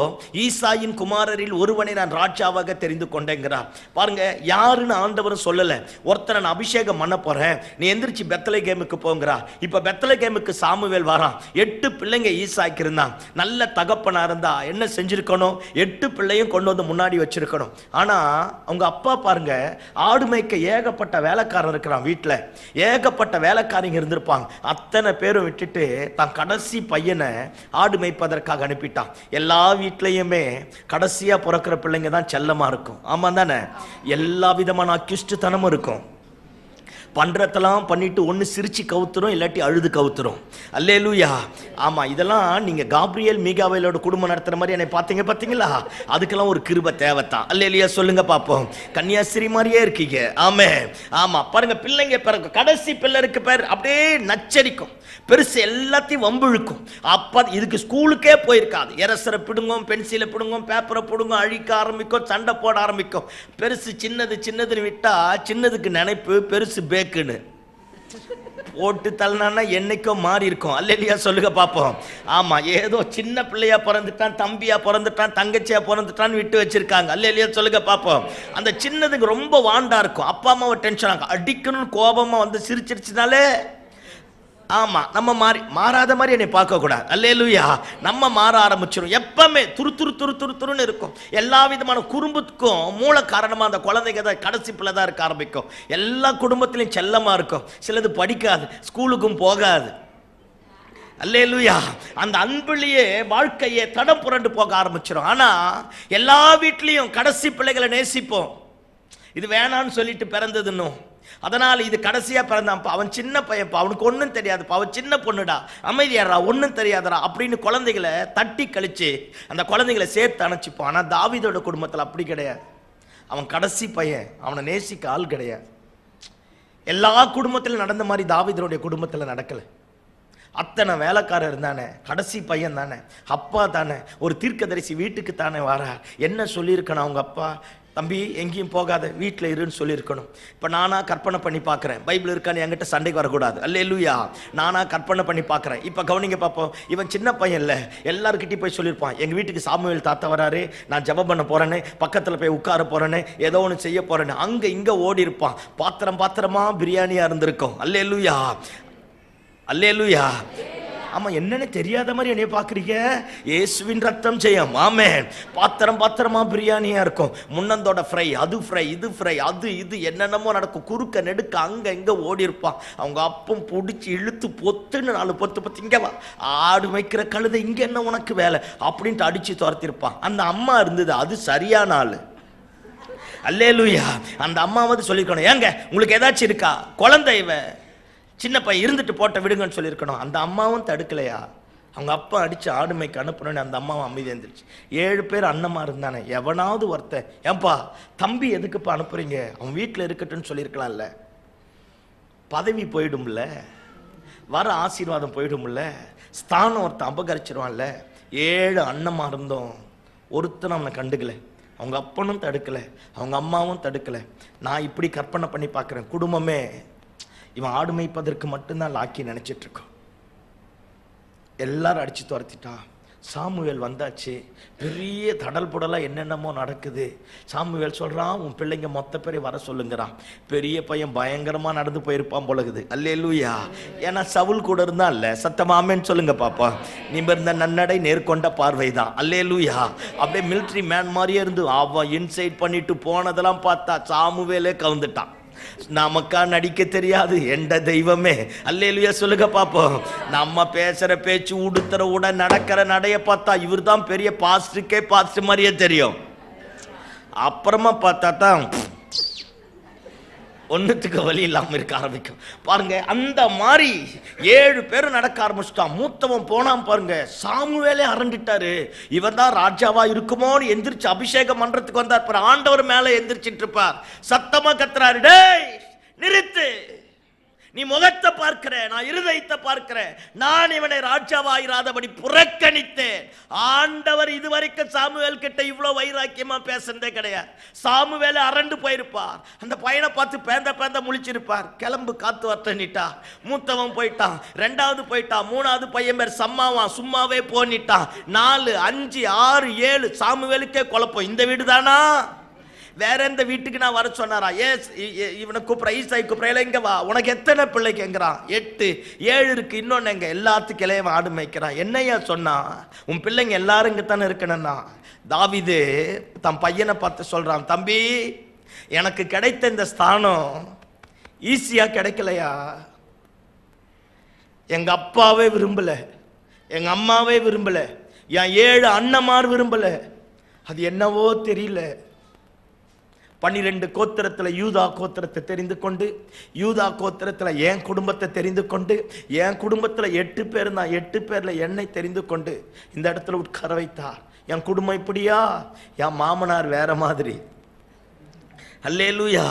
ஈசாயின் குமாரரில் ஒருவனை நான் ராஜாவாக தெரிந்து கொண்டேங்கிறார். பாருங்க, யாருன்னு ஆண்டவரும் சொல்லல. ஒருத்தரை நான் அபிஷேகம் பண்ண போறேன், நீ எந்திரிச்சு பெத்லகேமுக்கு போங்கறா. இப்ப பெத்லகேமுக்கு சாமுவேல் வரான். 8 பிள்ளைங்க ஈசாய்க்கு இருந்தான். நல்ல தகப்பனா இருந்தா என்ன செஞ்சிருக்கணும்? 8 பிள்ளையும் கொண்டு வந்து முன்னாடி வச்சிருக்கணும். ஆனா அவங்க அப்பா பாருங்க, ஆடு மேய்க்க ஏகப்பட்ட வேலைக்காரன் இருக்கிறான் வீட்டுல, ஏகப்பட்ட வேலைக்காரங்க இருந்திருப்பாங்க. அத்தனை பேரும் விட்டுட்டு தான் கடைசி பையனை ஆடு மேய்ப்பதற்காக அனுப்பிட்டான். எல்லா வீட்லயுமே கடைசியா பிறக்கிற பிள்ளைங்க தான் செல்லமா இருக்கும். ஆமா தானே? எல்லா விதமான அக்யூஸ்ட் தனமும் இருக்கும். பண்றதெல்லாம் பண்ணிட்டு ஒன்று சிரிச்சு கவுத்துரும், இல்லாட்டி அழுது கவுத்துரும். அல்லேலூயா. ஆமா, இதெல்லாம் நீங்க காப்ரியேல் மீகாவேலோட குடும்பம் நடத்துற மாதிரி என்னை பார்த்தீங்களா? அதுக்கெல்லாம் ஒரு கிருபை தேவைத்தான். அல்லேலூயா சொல்லுங்க பாப்போம். கன்னியாஸ்திரி மாதிரியே இருக்கீங்க. ஆமா பாருங்க, பிள்ளைங்க பிறகு கடைசி பிள்ளருக்கு பேர் அப்படியே நச்சரிக்கும், பெருசு எல்லாத்தையும் வம்புழுக்கும். அப்ப இதுக்கு ஸ்கூலுக்கே போயிருக்காது. எரசரை பிடுங்கும், பென்சிலை பிடுங்கும், பேப்பரை பிடுங்கும், அழிக்க ஆரம்பிக்கும், சண்டை போட ஆரம்பிக்கும். பெருசு சின்னதுன்னு விட்டா சின்னதுக்கு நினைப்பு பெருசு பேக்குன்னு போட்டு தள்ளனா என்னைக்கோ மாறி இருக்கும். அல்லேலூயா சொல்லுங்க பாப்போம். ஆமா, ஏதோ சின்ன பிள்ளையா பிறந்துட்டான், தம்பியா பிறந்துட்டான், தங்கச்சியா பிறந்துட்டான்னு விட்டு வச்சிருக்காங்க. அல்லேலூயா சொல்லுங்க பாப்போம். அந்த சின்னதுக்கு ரொம்ப வாண்டா இருக்கும். அப்பா அம்மாவை டென்ஷன் ஆகும், அடிக்கணும்னு கோபமா வந்து சிரிச்சிருச்சுனாலே ஆமா நம்ம மாறாத மாதிரி என்னை பார்க்க கூடாது. அல்லேலூயா. நம்ம மாற ஆரம்பிச்சிடும். எப்பவுமே துருன்னு இருக்கும். எல்லா விதமான குறும்புக்கும் மூல காரணமா அந்த குழந்தைங்க தான், கடைசி பிள்ளை தான் இருக்க ஆரம்பிக்கும். எல்லா குடும்பத்திலையும் செல்லமா இருக்கும். சிலது படிக்காது, ஸ்கூலுக்கும் போகாது. அல்லேலூயா. அந்த அன்பிலேயே வாழ்க்கையை தடம் புரண்டு போக ஆரம்பிச்சிடும். ஆனா எல்லா வீட்லயும் கடைசி பிள்ளைகளை நேசிப்போம். இது வேணான்னு சொல்லிட்டு பிறந்ததுன்னும், அதனால இது கடைசியா பிறந்தான்ப்பா, அவன் சின்ன பையன்ப்பா, அவனுக்கு ஒன்றும் தெரியாதுப்பா, அவன் சின்ன பொண்ணுடா, அமைதியாரா, ஒன்றும் தெரியாதரா அப்படின்னு குழந்தைகளை தட்டி கழிச்சு அந்த குழந்தைகளை சேர்த்து அணைச்சிப்போம். ஆனால் தாவீதோட குடும்பத்தில் அப்படி கிடையாது. அவன் கடைசி பையன், அவனை நேசிக்க ஆள் கிடையாது. எல்லா குடும்பத்திலும் நடந்த மாதிரி தாவீதோடைய குடும்பத்தில் நடக்கலை. அத்தனை வேலைக்காரர் இருந்தானே, கடைசி பையன் தானே, அப்பா தானே, ஒரு தீர்க்கதரிசி வீட்டுக்கு தானே வாரா. என்ன சொல்லியிருக்கணும் அவங்க அப்பா? தம்பி எங்கேயும் போகாத, வீட்டில் இருன்னு சொல்லியிருக்கணும். இப்போ நானா கற்பனை பண்ணி பார்க்குறேன், பைபிள் இருக்கான்னு என்கிட்ட சண்டைக்கு வரக்கூடாது. அல்லேலூயா. நானா கற்பனை பண்ணி பார்க்குறேன். இப்போ கவனிங்க பார்ப்போம். இவன் சின்ன பையன் இல்லை, எல்லாருக்கிட்டையும் போய் சொல்லியிருப்பான், எங்கள் வீட்டுக்கு சாமுவேல் தாத்தா வராரு, நான் ஜெபம் பண்ண போகிறேன்னு, பக்கத்தில் போய் உட்கார போகிறேன்னு, ஏதோ ஒன்று செய்ய போகிறேன்னு அங்கே இங்கே ஓடி இருப்பான். பாத்திரமா பிரியாணியாக இருந்திருக்கும். அல்லேலூயா. அல்லேலூயா. ஆமா, என்னன்னு தெரியாத மாதிரி என்னைய பாக்குறீங்க? இயேசுவின் ரத்தம் ஜெயம். ஆமென். பாத்திரமா பிரியாணியா இருக்கும். முன்னந்தோட ஃப்ரை, அது ஃப்ரை, இது ஃப்ரை, அது இது என்னென்னமோ நடக்கும். குறுக்க நெடுக்க அங்க இங்க ஓடி இருப்பான். அவங்க அப்பம் பிடிச்சி இழுத்து பொத்துன்னு 4 பொத்து இங்க வா, ஆடு வைக்கிற கழுதை, இங்க என்ன உனக்கு வேலை அப்படின்ட்டு அடிச்சு துரத்திருப்பான். அந்த அம்மா இருந்தது, அது சரியான ஆளு. அல்லேலூயா. அந்த அம்மா வந்து சொல்லிருக்கணும், ஏங்க உங்களுக்கு ஏதாச்சும் இருக்கா, குழந்தை இவன் சின்ன பையன் இருந்துட்டு போட்ட விடுங்கன்னு சொல்லியிருக்கணும். அந்த அம்மாவும் தடுக்கலையா? அவங்க அப்பா அடிச்சு ஆடுமைக்கு அனுப்பணுன்னு அந்த அம்மாவும் அமைதி இருந்துருச்சு. 7 பேர் அண்ணமா இருந்தானே, எவனாவது ஒருத்தன், ஏன்பா தம்பி எதுக்குப்பா அனுப்புறீங்க, அவன் வீட்டில் இருக்கட்டும்னு சொல்லியிருக்கலாம்ல. பதவி போயிடும்ல, வர ஆசீர்வாதம் போயிடும்ல, ஸ்தானம் ஒருத்தன் அபகரிச்சிருவான்ல. 7 அண்ணமா இருந்தோம், ஒருத்தன் அவனை கண்டுக்கல. அவங்க அப்பனும் தடுக்கலை, அவங்க அம்மாவும் தடுக்கலை. நான் இப்படி கற்பனை பண்ணி பார்க்குறேன், குடும்பமே இவன் ஆடு மேய்ப்பதற்கு மட்டும்தான் லாக்கி நினைச்சிட்டு இருக்கோம். எல்லாரும் அடிச்சு துரத்திட்டான். சாமுவேல் வந்தாச்சு, பெரிய தடல் புடலா என்னென்னமோ நடக்குது. சாமுவேல் சொல்றான், உன் பிள்ளைங்க மொத்த பேரை வர சொல்லுங்கிறான். பெரிய பையன் பயங்கரமா நடந்து போயிருப்பான் போலகுது. அல்லேலூயா. ஏன்னா சவுல் கூட இருந்தா இல்ல. சத்தமாமேன்னு சொல்லுங்க பாப்பா. நிமிர்ந்த நன்னடை, நேர்கொண்ட பார்வைதான். அல்லேலூயா. அப்படியே மிலிட்ரி மேன் மாதிரியே இருந்து அவன் இன்சைட் பண்ணிட்டு போனதெல்லாம் பார்த்தா சாமுவேலே கவுந்துட்டான். நமக்கா நடிக்க தெரியாது, எந்த தெய்வமே. அல்லேலூயா சொல்லுங்க பாப்போம். நம்ம பேசுற பேச்சு, உடுத்துற உட, நடக்கிற நடைய பார்த்தா இவர் தான் பெரிய பாஸ்டருக்கே பாஸ்டர் மாதிரியே தெரியும். அப்புறமா பார்த்தா தான் ஒன்றுத்துக்கு வழி இல்லாமல் இருக்க ஆரம்பிக்கும். பாருங்க, அந்த மாதிரி 7 பேரும் நடக்க ஆரம்பிச்சுட்டான். மூத்தவன் போனான் பாருங்க, சாமுவேலே அரண்டிட்டாரு. இவன் தான் ராஜாவா இருக்குமோன்னு எந்திரிச்சு அபிஷேகம் பண்றதுக்கு வந்தார். ஆண்டவர் மேல எந்திரிச்சிட்டு இருப்பார். சத்தமா கத்துறாரு, டேய் நிறுத்து, நீ முகத்தை பார்க்கிற, நான் இருதயத்தை பார்க்கிறேன். நான் இவனை ராஜாவாயிராதபடி புறக்கணித்தேன். ஆண்டவர் இதுவரைக்கும் சாமுவேல் கிட்ட இவ்வளவு வைராக்கியமா பேசுறதே கிடையாது. சாமுவேல அரண்டு போயிருப்பார். அந்த பையனை பார்த்து பேந்த முழிச்சிருப்பார். கிளம்பு, காத்து வரட்டா. மூத்தவன் போயிட்டான், 2வது போயிட்டான், 3வது பையன் பேர் சம்மாவான், சும்மாவே போனிட்டான். 4, 5, 6, 7 சாமுவேலுக்கே குழப்பம். இந்த வீடு தானா, வேற எந்த வீட்டுக்கு நான் வர சொன்னாரா? இவனை கூப்பிட, ஈசாய் கூப்பிட, எங்க வா, உனக்கு எத்தனை பிள்ளைக்குங்கிறான்? 8, 7 இருக்கு, இன்னொன்னு எங்க, எல்லாத்துக்கும் இளையவன் ஆடு மேய்க்கிறான். என்னையா சொன்னா, உன் பிள்ளைங்க எல்லாரும் இங்க தானே இருக்கணும்னா. தாவீது தன் பையனை பார்த்து சொல்றான், தம்பி எனக்கு கிடைத்த இந்த ஸ்தானம் ஈஸியா கிடைக்கலையா. எங்க அப்பாவே விரும்பல, எங்க அம்மாவே விரும்பல, என் 7 அண்ணமார் விரும்பல. அது என்னவோ தெரியல, 12 கோத்திரத்துல யூதா கோத்திரத்தை தெரிந்து கொண்டு, யூதா கோத்திரத்துல என் குடும்பத்தை தெரிந்து கொண்டு, என் குடும்பத்துல 8 பேர் தான், 8 பேர்ல என்னை தெரிந்து கொண்டு இந்த இடத்துல உட்கார வைத்தார். என் குடும்பம் இப்படியா? என் மாமனார் வேற மாதிரி. அல்லேலூயா.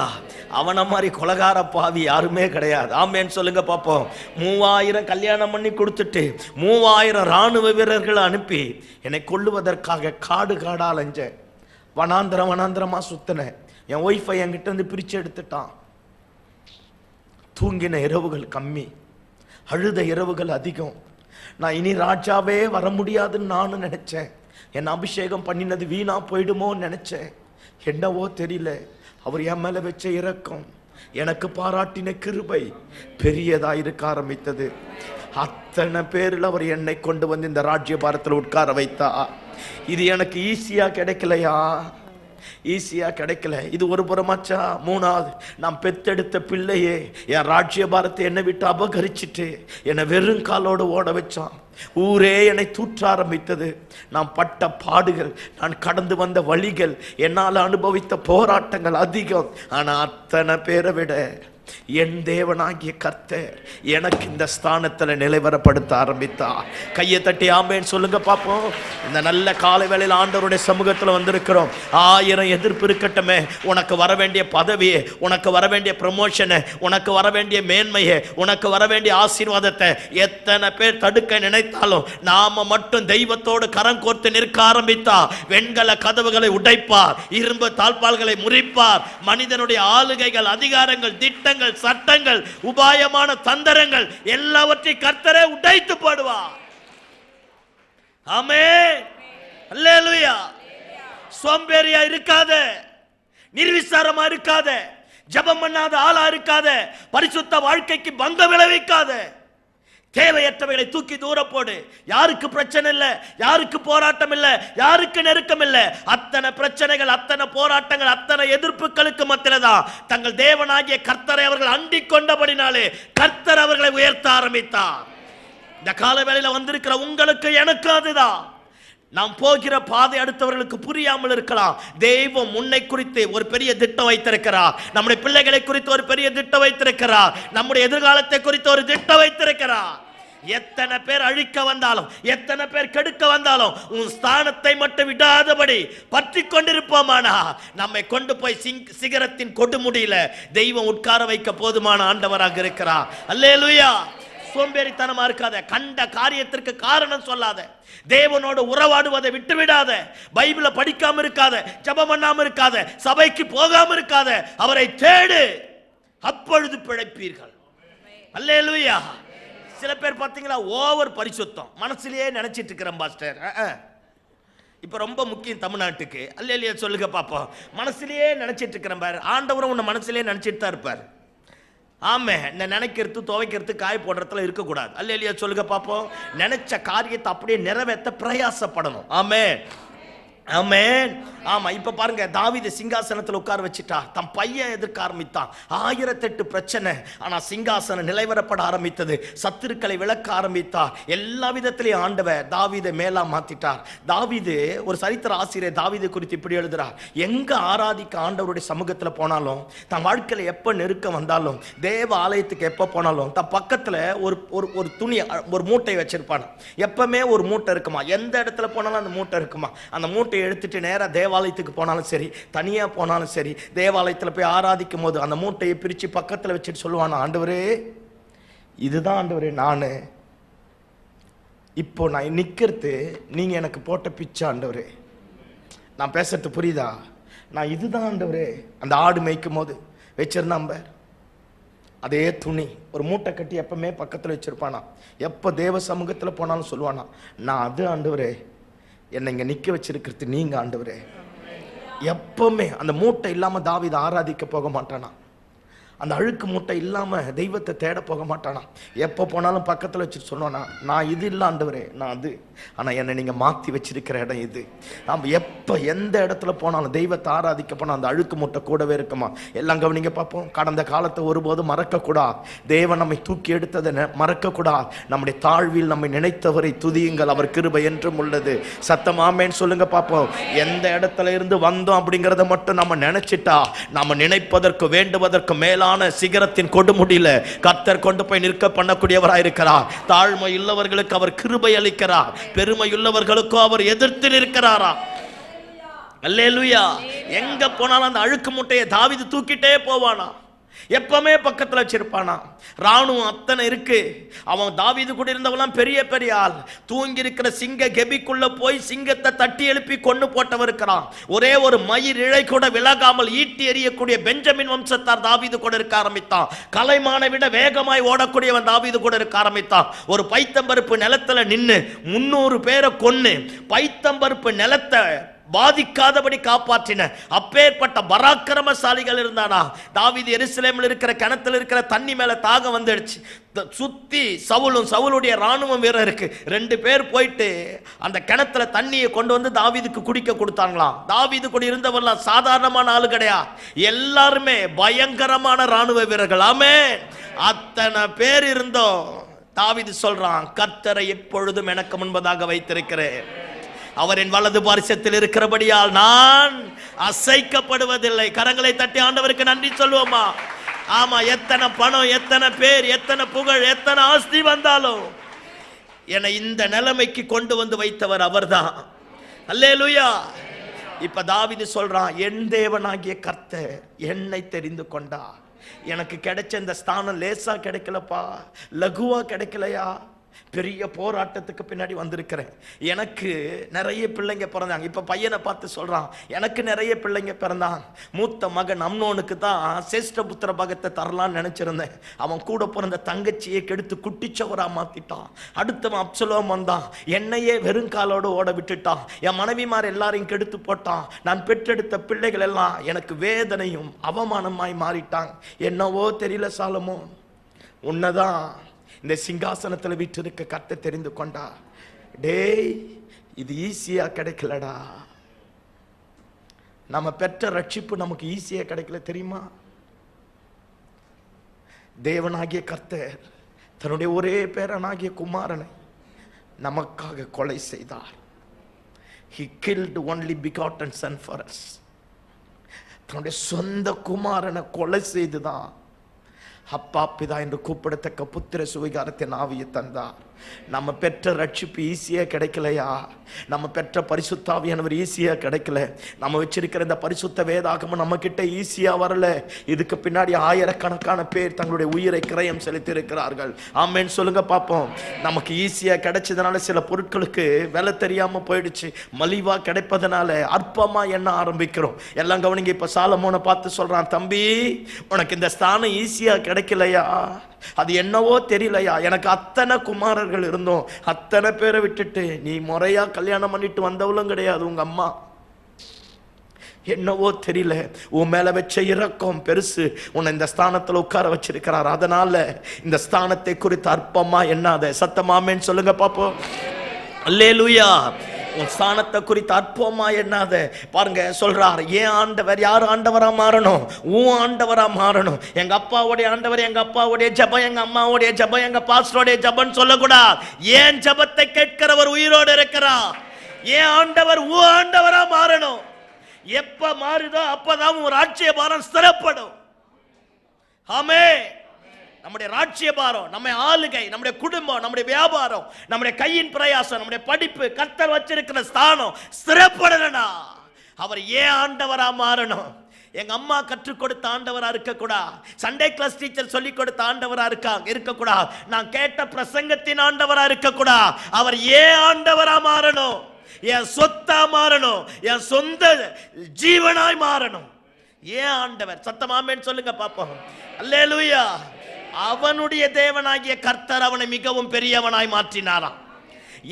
அவன மாதிரி கொலகார பாவி யாருமே கிடையாது. ஆமேன்னு சொல்லுங்க பாப்போம். 3000 கல்யாணம் பண்ணி கொடுத்துட்டு 3000 ராணுவ வீரர்களை அனுப்பி என்னை கொல்லுவதற்காக காடு காடா அலைஞ்சேன். வனாந்திரமா சுத்தினேன். என் ஒய்ஃபை என்கிட்ட இருந்து பிரிச்சு எடுத்துட்டான். தூங்கின இரவுகள் கம்மி, அழுத இரவுகள் அதிகம். நான் இனி ராஜாவே வர முடியாதுன்னு நானும் நினைச்சேன். என் அபிஷேகம் பண்ணினது வீணா போயிடுமோன்னு நினைச்சேன். என்னவோ தெரியல, அவர் என் மேல வச்ச இரக்கம், எனக்கு பாராட்டின கிருபை பெரியதா இருக்க ஆரம்பித்தது. அத்தனை பேரில் அவர் என்னை கொண்டு வந்து இந்த ராஜ்ய பாரத்தில் உட்கார வைத்தா. இது எனக்கு ஈஸியா கிடைக்கலையா? ஈஸியா கிடைக்கல. இது ஒரு புறமாச்சா? மூணாவது, நான் பெத்தெடுத்த பிள்ளையே என் ராஜ்ய பாரத்தை என்னை விட்டு அபகரிச்சுட்டு என்னை வெறும் காலோடு ஓட வச்சான். ஊரே என்னை தூற்ற ஆரம்பித்தது. நான் பட்ட பாடுகள், நான் கடந்து வந்த வழிகள், என்னால் அனுபவித்த போராட்டங்கள் அதிகம். ஆனா அத்தனை பேரை விட என் தேவனாகிய கர்த்தர் எனக்கு இந்த ஸ்தானத்துல நிலைவரப்படுத்த ஆரம்பித்தா. கையை தட்டி ஆமேன்னு சொல்லுங்க பாப்போம். இந்த நல்ல காலை வேளையில் ஆண்டவருடைய சமூகத்துல வந்திருக்கிறோம். 1000 எதிர்ப்பு இருக்கட்டுமே, உனக்கு வர வேண்டிய பதவியே, உனக்கு வர வேண்டிய ப்ரமோஷனை, உனக்கு வர வேண்டிய மேன்மையை, உனக்கு வர வேண்டிய ஆசீர்வாதத்தை எத்தனை பேர் தடுக்க நினைத்தாலும் நாம மட்டும் தெய்வத்தோடு கரம் கோர்த்து நிற்க ஆரம்பித்தா வெண்கல கதவுகளை உடைப்பார், இரும்பு தாழ்பால்களை முறிப்பார். மனிதனுடைய ஆளுகைகள், அதிகாரங்கள், திட்டங்கள், சட்டங்கள், உபாயமான தந்திரங்கள் எல்லாவற்றையும் கர்த்தரே உடைத்து போடுவார். ஆமென். அல்லேலூயா. சோம்பேறியா இருக்காத, நிர்விசாரமா இருக்காத, ஜெபம் பண்ணாத ஆளா இருக்காத, பரிசுத்த வாழ்க்கைக்கு பங்கம் விளைவிக்காத. தேவையற்றவைகளை தூக்கி தூர போடு. யாருக்கு பிரச்சனை இல்லை, யாருக்கு போராட்டம் இல்லை, யாருக்கு நெருக்கம் இல்லை. அத்தனை பிரச்சனைகள், அத்தனை போராட்டங்கள், அத்தனை எதிர்ப்புகளுக்கு மத்தியில தான் தங்கள் தேவனாகிய கர்த்தரை அவர்கள் அண்டிக் கொண்டபடினாலே கர்த்தர் அவர்களை உயர்த்த ஆரம்பித்தார். இந்த கால வேளையில வந்திருக்கிற உங்களுக்கு எனக்கு அதுதான். நாம் போகிற பாதை அடுத்தவர்களுக்கு புரியாமல் இருக்கலாம். தெய்வம் உன்னை குறித்து ஒரு பெரிய திட்டம் வைத்திருக்கிறார். நம்முடைய பிள்ளைகளை குறித்து ஒரு பெரிய திட்டம் வைத்திருக்கிறார். நம்முடைய எதிர்காலத்தை குறித்து ஒரு திட்டம் வைத்திருக்கிறார். எத்தனை பேர் அழிக்க வந்தாலும், எத்தனை பேர் கெடுக்க வந்தாலும் உன் ஸ்தானத்தை மட்டும் விடாதபடி பற்றி கொண்டிருப்போமானா நம்மை கொண்டு போய் சிகரத்தின் கொடுமுடியில தெய்வம் உட்கார வைக்க போதுமான ஆண்டவராக இருக்கிறார். அல்லேலூயா. சோம்பேறித்தனமா இருக்காத, கண்ட காரியத்திற்கு காரணம் சொல்லாத, தேவனோடு உறவாடுவதை விட்டுவிடாத, பைபிளை படிக்காம இருக்காத, ஜெபம் பண்ணாம இருக்காத, சபைக்கு போகாம இருக்காத, அவரை தேடு, அப்பொழுது பிழைப்பீர்கள். அல்லேலூயா. சில பேர் பார்த்தீங்களா, ஓவர் பரிசுத்தம் மனசுலயே நினைச்சிட்டு இருக்கிறேன் பாஸ்டர். இப்ப ரொம்ப முக்கியம் தமிழ்நாட்டுக்கு. அல்லேலூயா சொல்லுங்க பாப்போம். மனசுலயே நினைச்சிட்டு இருக்கிறேன் பாரு. ஆண்டவரும் உன்னை மனசுலயே நினைச்சிட்டு தான் இருப்பார். ஆமே. நினைக்கிறது, துவைக்கிறது, காய போடுறதுல இருக்கக்கூடாது. அல்லேலூயா சொல்லுங்க பாப்போம். நினைச்ச காரியத்தை அப்படியே நிறைவேற்ற பிரயாசப்படணும். ஆமே. ஆமென். ஆமா. இப்ப பாருங்க, தாவீது சிங்காசனத்தில் உட்கார வச்சுட்டா. தம் பையன் எதிர்க்க ஆரம்பித்தான். 1008 பிரச்சனை. ஆனா சிங்காசனம் நிலைவரப்பட ஆரம்பித்தது. சத்துருக்களை விளக்க ஆரம்பித்தா. எல்லா விதத்திலையும் ஆண்டவர் தாவீதை மேலா மாத்திட்டார். தாவீது ஒரு சரித்திர ஆசிரியர் தாவீது குறித்து இப்படி எழுதுறார். எங்க ஆராதிக்க ஆண்டவருடைய சமூகத்துல போனாலும், தன் வாழ்க்கையில எப்ப நெருக்கம் வந்தாலும், தேவ ஆலயத்துக்கு எப்ப போனாலும் தன் பக்கத்துல ஒரு துணி, ஒரு மூட்டை வச்சிருப்பான். எப்பவுமே ஒரு மூட்டை இருக்குமா. எந்த இடத்துல போனாலும் அந்த மூட்டை இருக்குமா. அந்த மூட்டை எடுத்துட்டு நேரா தேவாலயத்துக்கு போனாலும் சரி, தனியா போனாலும் சரி, தேவாலயத்தில் போய் ஆராதிக்கும் போது அந்த மூட்டையை பிரிச்சு பக்கத்தில் வச்சுட்டு சொல்லுவானா, ஆண்டவரே இதுதான் ஆண்டவரே நானு, இப்போ நான் நிக்கிறது நீங்க எனக்கு போட்ட பிச்சை ஆண்டவரே. நான் பேசுறது புரியுதா? நான் இதுதான் ஆண்டவரே. அந்த ஆடு மேய்க்கும் போது வச்சிருந்தாம்ப அதே துணி ஒரு மூட்டை கட்டி எப்பவுமே பக்கத்தில் வச்சிருப்பானா. எப்போ தேவ சமூகத்தில் போனாலும் சொல்லுவானா, நான் அது ஆண்டவரே, என்னை இங்க நிக்க வச்சிருக்கிறது நீங்க ஆண்டவரே. எப்பவுமே அந்த மூட்டை இல்லாம தாவீது ஆராதிக்க போக மாட்டானா. அந்த அழுக்கு மூட்டை இல்லாமல் தெய்வத்தை தேட போக மாட்டானா. எப்போ போனாலும் பக்கத்தில் வச்சுட்டு சொன்னோன்னா, நான் இது இல்லை ஆண்டவரே, நான் அது, ஆனால் என்னை நீங்கள் மாற்றி வச்சிருக்கிற இடம் இது. நாம் எப்போ எந்த இடத்துல போனாலும் தெய்வத்தை ஆராதிக்க போனால் அந்த அழுக்கு மூட்டை கூடவே இருக்குமா. எல்லாம் கவனிங்க பார்ப்போம். கடந்த காலத்தை ஒருபோதும் மறக்கக்கூடாது. தேவன் நம்மை தூக்கி எடுத்ததை மறக்கக்கூடாது. நம்முடைய தாழ்வில் நம்மை நினைத்தவரை துதியுங்கள், அவர் கிருபை என்றும் உள்ளது. சத்தம் ஆமென் சொல்லுங்க பார்ப்போம். எந்த இடத்துல இருந்து வந்தோம் அப்படிங்கிறத மட்டும் நம்ம நினைச்சிட்டா, நம்ம நினைப்பதற்கு வேண்டுவதற்கு மேலான சிகரத்தின் கொடுமுடியில கர்த்தர் கொண்டு போய் நிற்க பண்ணக்கூடியவராயிருக்கிறார். தாழ்மை உள்ளவர்களுக்கு அவர் கிருபை அளிக்கிறார், பெருமை உள்ளவர்களுக்கோ அவர் எதிர்த்து நிற்கிறாரா. அல்லேலூயா. எங்க போனாலும் அந்த அழுக்கு மூட்டையை தாவீது தூக்கிட்டே போவானா, எப்பவுமே பக்கத்தில் வச்சிருப்பானா. ராணுவம் அத்தனை இருக்கு. அவன் தாவீது கூட இருந்தவெல்லாம் பெரிய பெரிய ஆள். தூங்கி இருக்கிற சிங்க கெபிக்குள்ள போய் சிங்கத்தை தட்டி எழுப்பி கொண்டு போட்டவர் இருக்கிறான். ஒரே ஒரு மயிர் இழை கூட விலகாமல் ஈட்டி எறியக்கூடிய பெஞ்சமின் வம்சத்தார் தாவீது கூட இருக்க ஆரம்பித்தான். கலைமானை விட வேகமாய் ஓடக்கூடியவன் தாவீது கூட இருக்க ஆரம்பித்தான். ஒரு பைத்தம்பருப்பு நிலத்துல நின்று 300 பேரை கொன்னு பைத்தம்பருப்பு நிலத்தை பாதிக்காதபடி காப்பாற்றின அப்பேற்பட்ட பராக்கிரமசாலிகள் இருந்தானா. தாவீது எருசலேமில் இருக்கிற கிணத்துல இருக்கிற தண்ணி மேல தாகம் வந்துடுச்சு. சுத்தி சவுலுடைய ராணுவம் வீரருக்கு 2 பேர் போயிட்டு அந்த கிணத்துல தண்ணியை கொண்டு வந்து தாவீதுக்கு குடிக்க கொடுத்தாங்களாம். தாவீது கூட இருந்தவெல்லாம் சாதாரணமான ஆளு கிடையாது, எல்லாருமே பயங்கரமான ராணுவ வீரர்கள். ஆமென். அத்தனை பேர் இருந்தோம். தாவீது சொல்றான், கர்த்தரை எப்பொழுதும் எனக்கு முன்பதாக வைத்திருக்கிறேன், அவர் என் வலது பாரிசத்தில் இருக்கிறபடியால் நான் அசைக்கப்படுவதில்லை. கரங்களை தட்டி ஆண்டவருக்கு நன்றி சொல்லுவோமா. ஆமா, எத்தனை பணம், எத்தனை பேர், எத்தனை புகழ், எத்தனை ஆஸ்தி வந்தாலும் என்னை இந்த நிலைமைக்கு கொண்டு வந்து வைத்தவர் அவர்தான். அல்லேலூயா. இப்ப தாவீது சொல்றான், என் தேவனாகிய கர்த்தர் என்னை தெரிந்து கொண்டா. எனக்கு கிடைச்ச இந்த ஸ்தானம் லேசா கிடைக்கலப்பா, லகுவா கிடைக்கலையா, பெரிய போராட்டத்துக்கு பின்னாடி வந்திருக்கிறேன். எனக்கு நிறைய பிள்ளைங்க பிறந்தாங்க. இப்ப பையனை பார்த்து சொல்றான், எனக்கு நிறைய பிள்ளைங்க பிறந்தான். மூத்த மகன் அம்னோனுக்கு தான் சேஷ்ட புத்திர பாகத்தை தரலான்னு நினைச்சிருந்தேன். அவன் கூட பிறந்த தங்கச்சியை கெடுத்து குட்டிச்சவரா மாத்திட்டான். அடுத்தவன் அப்சலோம் வந்தான், என்னையே வெறுங்காலோடு ஓட விட்டுட்டான். என் மனைவிமார் எல்லாரையும் கெடுத்து போட்டான். நான் பெற்றெடுத்த பிள்ளைகள் எல்லாம் எனக்கு வேதனையும் அவமானமாய் மாறிட்டாங்க. என்னவோ தெரியல சாலமோன், உன்னதான் இந்த சிங்காசனத்தில் வீற்றிருக்க கர்த்தர் தெரிந்து கொண்டா. டேய், இது ஈஸியா கிடைக்கலடா. நம்ம பெற்ற ரட்சிப்பு நமக்கு ஈஸியா கிடைக்கல தெரியுமா. தேவனாகிய கர்த்தர் தன்னுடைய ஒரே பேரனாகிய குமாரனை நமக்காக கொலை செய்தார். He killed only begotten son for us. தன்னுடைய சொந்த குமாரனை கொலை செய்துதான் அப்பா பிதா என்று கூப்பிடத்தக்க புத்திர சுவிகாரத்தின் ஆவியை தந்தார். நம்ம பெற்ற ரட்சிப்பு ஈஸியா கிடைக்கலையா, நம்ம பெற்ற பரிசுத்தாவியானவர் ஈஸியா கிடைக்கல, நம்ம வச்சிருக்கிற இந்த பரிசுத்த வேதாகமும் நம்ம கிட்ட ஈஸியா வரல. இதுக்கு பின்னாடி ஆயிரக்கணக்கான பேர் தங்களுடைய உயிரை கிரயம் செலுத்தி இருக்கிறார்கள். ஆமென் சொல்லுங்க பாப்போம். நமக்கு ஈஸியா கிடைச்சதுனால சில பொருட்களுக்கு விலை தெரியாம போயிடுச்சு. மலிவா கிடைப்பதனால அற்பமா எண்ண ஆரம்பிக்கிறோம். எல்லாம் கவனிங்க. இப்ப சாலமோனை பார்த்து சொல்றான், தம்பி உனக்கு இந்த ஸ்தானம் ஈஸியா கிடைக்கலையா, அது என்னவோ தெரியலையா, எனக்கு அத்தனை குமாரர்கள் இருந்தோம், அத்தனை பேரை விட்டுட்டு நீ முறையா கல்யாணம் பண்ணிட்டு வந்தவளும் கிடையாது உங்க அம்மா, என்னவோ தெரியல, உன் மேல வச்ச இரக்கம் பெருசு, உன்னை இந்த ஸ்தானத்துல உட்கார வச்சிருக்கிறார், அதனால இந்த ஸ்தானத்தை குறித்து அற்பமா எண்ணாத. சத்தமாமேன்னு சொல்லுங்க பாப்போம். அல்லேலூயா. உன் ஸ்தானத்தை குறித்து அற்பமா எண்ணாத. பாருங்க சொல்றார், ஏன் ஆண்டவர், யார் ஆண்டவரா மாறணும், உன் ஆண்டவரா மாறணும். எங்க அப்பாவுடைய ஆண்டவர், எங்க அப்பாவுடைய ஜபம், எங்க அம்மாவுடைய ஜபம், எங்க பாஸ்டருடைய ஜபம் சொல்லக்கூடாது. ஏன் ஜபத்தை கேட்கிறவர் உயிரோடு இருக்கிறார். ஏன் ஆண்டவர் உன் ஆண்டவரா மாறணும். எப்ப மாறுதோ அப்பதான் உன் ராஜ்ய பாரம் ஸ்திரப்படும். ஆமென். நம்முடைய ராஜ்ய பாரம், நம்ம ஆளுகை, நம்முடைய குடும்பம், நம்முடைய வியாபாரம், நம்முடைய கையின் பிரயாசம், நம்முடைய படிப்பு, கர்த்தர் வச்சிருக்கிற ஸ்தானம் ஸ்திரப்படணும்னா அவர் ஏன் ஆண்டவரா மாறணும். எங்க அம்மா கற்றுக் கொடுத்த ஆண்டவரா இருக்கக்கூடாது, சண்டே கிளாஸ் டீச்சர் சொல்லி கொடுத்த ஆண்டவரா இருக்கக்கூடாது, நான் கேட்ட பிரசங்கத்தின் ஆண்டவரா இருக்கக்கூடாது. அவர் ஏன் ஆண்டவரா மாறணும், என் சொத்தா மாறணும், என் சொந்த ஜீவனாய் மாறணும். ஏன் ஆண்டவர். சத்தமாமேன்னு சொல்லுங்க பாப்போம். அல்லேலூயா. அவனுடைய தேவனாகிய கர்த்தர் அவனை மிகவும் பெரியவனாய் மாற்றினாராம்.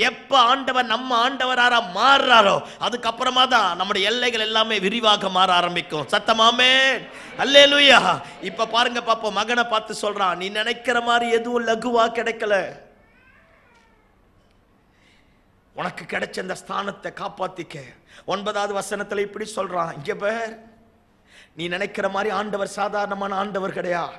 எப்ப ஆண்டவர் நம்ம ஆண்டவராரா மாறுறாரோ அதுக்கப்புறமா தான் நம்முடைய எல்லைகள் எல்லாமே விரிவாக மாற ஆரம்பிக்கும். சத்தமாமே அல்லேலூயா. இப்ப பாருங்க பாப்போம், மகனை பார்த்து சொல்றான், நீ நினைக்கிற மாதிரி எதுவும் லகுவா கிடைக்கல. உனக்கு கிடைச்ச இந்த ஸ்தானத்தை காப்பாத்திக்க. 9வது வசனத்துல இப்படி சொல்றான், இங்க பார், நீ நினைக்கிற மாதிரி ஆண்டவர் சாதாரணமான ஆண்டவர் கிடையாது.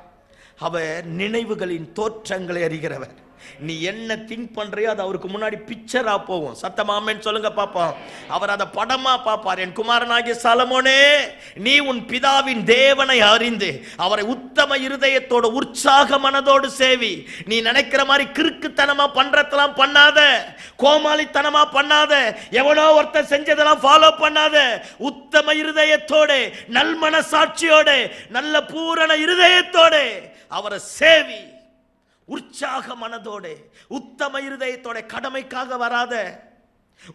அவர் நினைவுகளின் தோற்றங்களை அறிகிறவர். நீ என்ன திங்க் பண்றியோ அது அவருக்கு முன்னாடி பிக்சரா போகும். சத்தமாமேன்னு சொல்லுங்க பாப்போம். அவர் அதை படமா பாப்பார். என் குமாரனாகிய சாலமோனே, நீ உன் பிதாவின் தேவனை அறிந்து அவரை உத்தம இருதயத்தோட உற்சாக மனதோடு சேவி. நீ நினைக்கிற மாதிரி கிறுக்குத்தனமா பண்றதெல்லாம் பண்ணாத, கோமாளித்தனமா பண்ணாத, எவனோ ஒருத்தர் செஞ்சதெல்லாம் ஃபாலோ பண்ணாத. உத்தம இருதயத்தோட, நல் மனசாட்சியோட, நல்ல பூரண இருதயத்தோட அவரை சேவி. உற்சாக மனதோட, உத்தம இருதயத்தோட. கடமைக்காக வராத,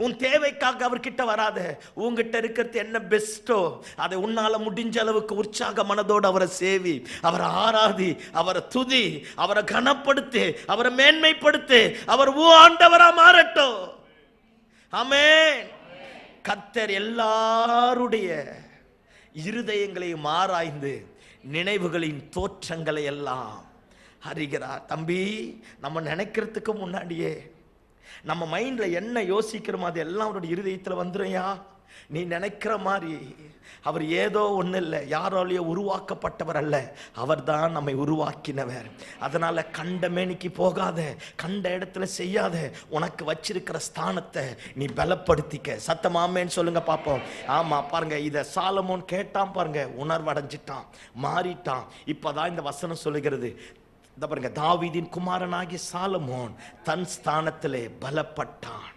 உன் தேவைக்காக அவர்கிட்ட வராத. உங்ககிட்ட இருக்கிறது என்ன பெஸ்டோ அதை உன்னால முடிஞ்ச அளவுக்கு உற்சாக மனதோடு அவரை சேவி, அவரை ஆராதி, அவரை துதி, அவரை கனப்படுத்து, அவரை மேன்மைப்படுத்து. அவர் ஆண்டவரா மாறட்டும். ஆமென். கர்த்தர் எல்லாருடைய இருதயங்களையும் ஆராய்ந்து நினைவுகளின் தோற்றங்களை எல்லாம் அறிகிறார். தம்பி, நம்ம நினைக்கிறதுக்கு முன்னாடியே நம்ம மைண்ட்ல என்ன யோசிக்கிறோமோ அது எல்லாம் அவருடைய இருதயத்தில் வந்துருயா. நீ நினைக்கிற மாதிரி அவர் ஏதோ ஒண்ணு இல்லை, யாராலேயோ உருவாக்கப்பட்டவர் அல்ல, அவர் தான் நம்மை உருவாக்கினவர். அதனால கண்ட மேனிக்கு போகாத, கண்ட இடத்துல செய்யாத. உனக்கு வச்சிருக்கிற ஸ்தானத்தை நீ பலப்படுத்திக்க. சத்தமாமேன்னு சொல்லுங்க பாப்போம். ஆமா, பாருங்க, இத சாலமோன் கேட்டான் பாருங்க, உணர்வடைஞ்சிட்டான், மாறிட்டான். இப்பதான் இந்த வசனம் சொல்லுகிறது, பாருங்க, தாவீதின் குமாரனாகிய சாலமோன் தன் ஸ்தானத்திலே பலப்பட்டான்.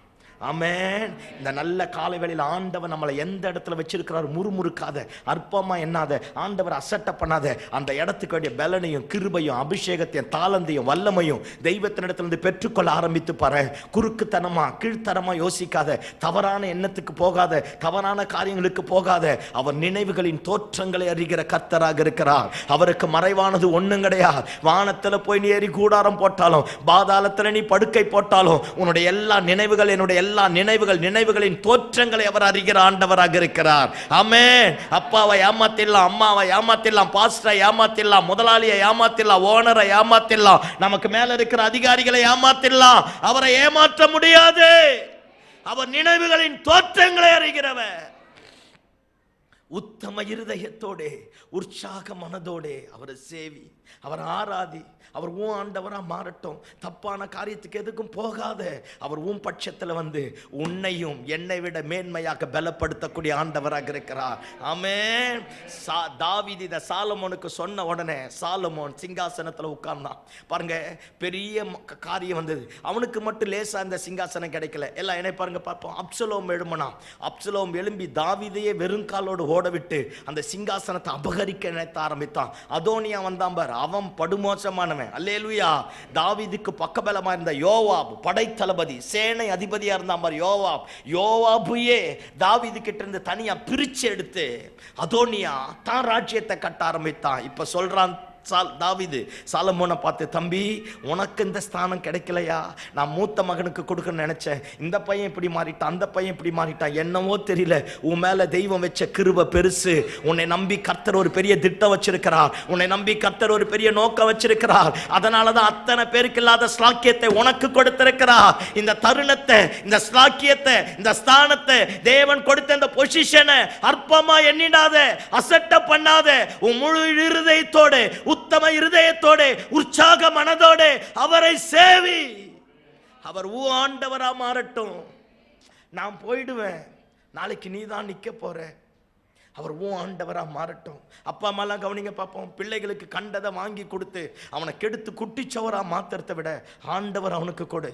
ஆமென். இந்த நல்ல காலை வேளையில் ஆண்டவர் நம்மளை எந்த இடத்துல வச்சிருக்கிறார் முறுமுறுக்காத, அற்பமா எண்ணாத, ஆண்டவர் அசட்ட பண்ணாத. அந்த இடத்துக்கு வேண்டிய பலனையும் கிருபையும் அபிஷேகத்தையும் தாளந்தையும் வல்லமையும் தெய்வத்தினிடத்திலிருந்து பெற்றுக்கொள்ள ஆரம்பித்து பாரு. குறுக்குத்தனமா கீழ்த்தரமா யோசிக்காத, தவறான எண்ணத்துக்கு போகாத, தவறான காரியங்களுக்கு போகாத. அவர் நினைவுகளின் தோற்றங்களை அறிகிற கர்த்தராக இருக்கிறார். அவருக்கு மறைவானது ஒண்ணும் கிடையாது. வானத்துல போய் நீ ஏறி கூடாரம் போட்டாலும், பாதாளத்துல நீ படுக்கை போட்டாலும், உன்னுடைய எல்லா நினைவுகள், என்னுடைய எல்லா நினைவுகளின் தோற்றங்களை அவர் அறிகிற ஆண்டவராக இருக்கிறார். ஆமென். அப்பாவை ஏமாத்திடலாம், அம்மாவை ஏமாத்திடலாம், பாஸ்டரை ஏமாத்திடலாம், முதலாளியை ஏமாத்திடலாம், ஓனரை ஏமாத்திடலாம், நமக்கு மேல இருக்கிற அதிகாரிகளை ஏமாத்திடலாம். அவரை ஏமாற்ற முடியாது. அவர் நினைவுகளின் தோற்றங்களை அறிகிறவர். உத்தம இருதயத்தோடே, உற்சாக மனதோடே அவரை சேவி, அவர் ஆராதி. அவர் ஆண்டவரா மாறட்டும். தப்பான காரியத்துக்கு எதுக்கும் போகாத. அவர் பட்சத்தில் வந்து உன்னையும் என்னை விட மேன்மையாக பலப்படுத்தக்கூடிய ஆண்டவராக இருக்கிறார். ஆமென். தாவீது இத சாலமோனுக்கு சொன்ன உடனே சாலமோன் சிங்காசனத்தில் உட்கார்ந்தான். பாருங்க, பெரிய காரியம் வந்தது. அவனுக்கு மட்டும் லேசா இந்த சிங்காசனம் கிடைக்கல. எல்லாம் என்ன பாருங்க பார்ப்போம். அப்சலோம் எழும்பினான். அப்சலோம் எழும்பி தாவீதையே வெறுங்காலோடு ஓட விட்டு அந்த சிங்காசனத்தை அபகரிக்க நினைத்த ஆரம்பித்தான். அதோனியா வந்தான் பார், அவன் படுமோசமானவன். அல்லேலூயா. தாவீதுக்கு பக்கபலமா இருந்த யோவாப், படைத்தளபதி, சேனை அதிபதியா இருந்தான் பார் யோவாப். யோவாபையே தாவீது கிட்ட இருந்து தனியா பிரிச்சு எடுத்து அதோனியா தான் ராஜ்யத்தை கட்ட ஆரம்பித்தான். இப்ப சொல்றான் தாவீது சாலமோனை பார்த்து, தம்பி, உனக்கு இந்த ஸ்தானம் கிடைக்கலையா? நான் மூத்த மகனுக்கு கொடுக்கணும்னு நினைச்சேன். இந்த பையன் இப்படி மாறிட்டான், அந்த பையன் இப்படி மாறிட்டான், என்னவோ தெரியல. உன் மேல தெய்வம் வச்ச கிருபை பெருசு. உன்னை நம்பி கர்த்தர் ஒரு பெரிய திட்டம் வச்சிருக்கிறார். உன்னை நம்பி கர்த்தர் ஒரு பெரிய நோக்கம் வச்சிருக்கிறார். அதனாலதான் அத்தனை பேருக்கு இல்லாத ஸ்லாக்கியத்தை உனக்கு கொடுத்திருக்கிறார். இந்த தருணத்தை, இந்த ஸ்லாக்கியத்தை, இந்த ஸ்தானத்தை, தேவன் கொடுத்த இந்த பொசிஷனை அற்பமா எண்ணிடாத, அசட்ட பண்ணாத. உன் முழு இருதயத்தோட, உத்தம இருதயத்தோட, உற்சாக மனதோட அவரை சேவி. அவர் ஆண்டவரா மாறட்டும். நான் போயிடுவேன், நாளைக்கு நீ தான் நிக்க போற. அவர் ஆண்டவரா மாறட்டும். அப்பா அம்மாலாம் கவனிங்க பார்ப்போம். பிள்ளைகளுக்கு கண்டதை வாங்கி கொடுத்து அவனை கெடுத்து குட்டிச்சவரா மாத்துறதை விட ஆண்டவர் அவனுக்கு கொடு.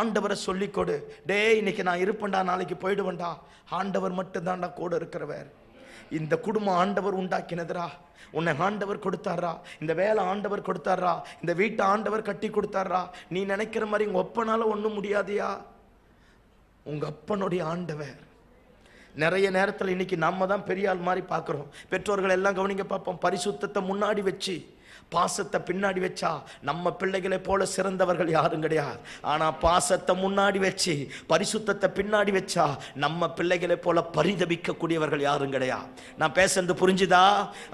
ஆண்டவரை சொல்லி கொடு. டே, இன்னைக்கு நான் இருப்பேன்டா, நாளைக்கு போயிடுவேன்டா. ஆண்டவர் மட்டும் தான்டா கூட இருக்கிறவர். இந்த குடும்பம் ஆண்டவர் உண்டாக்கினதுரா. உன்னை ஆண்டவர் கொடுத்தாரா. இந்த வேலை ஆண்டவர் கொடுத்தாரா. இந்த வீட்டை ஆண்டவர் கட்டி கொடுத்தாரா. நீ நினைக்கிற மாதிரி உங்க அப்பனால ஒண்ணும் முடியாதியா. உங்க அப்பனுடைய ஆண்டவர். நிறைய நேரத்தில் இன்னைக்கு நம்ம தான் பெரிய ஆள் மாதிரி பார்க்குறோம். பெற்றோர்கள் எல்லாம் கவனிங்க பார்ப்போம். பரிசுத்தத்தை முன்னாடி வச்சு பாசத்தை பின்னாடி வச்சா நம்ம பிள்ளைகளை போல சிறந்தவர்கள் யாரும் கிடையாது. ஆனா பாசத்தை முன்னாடி வச்சு பரிசுத்தத்தை பின்னாடி வச்சா நம்ம பிள்ளைகளை போல பரிதபிக்க கூடியவர்கள் யாரும் கிடையாது. நான் பேசுறது புரிஞ்சுதா?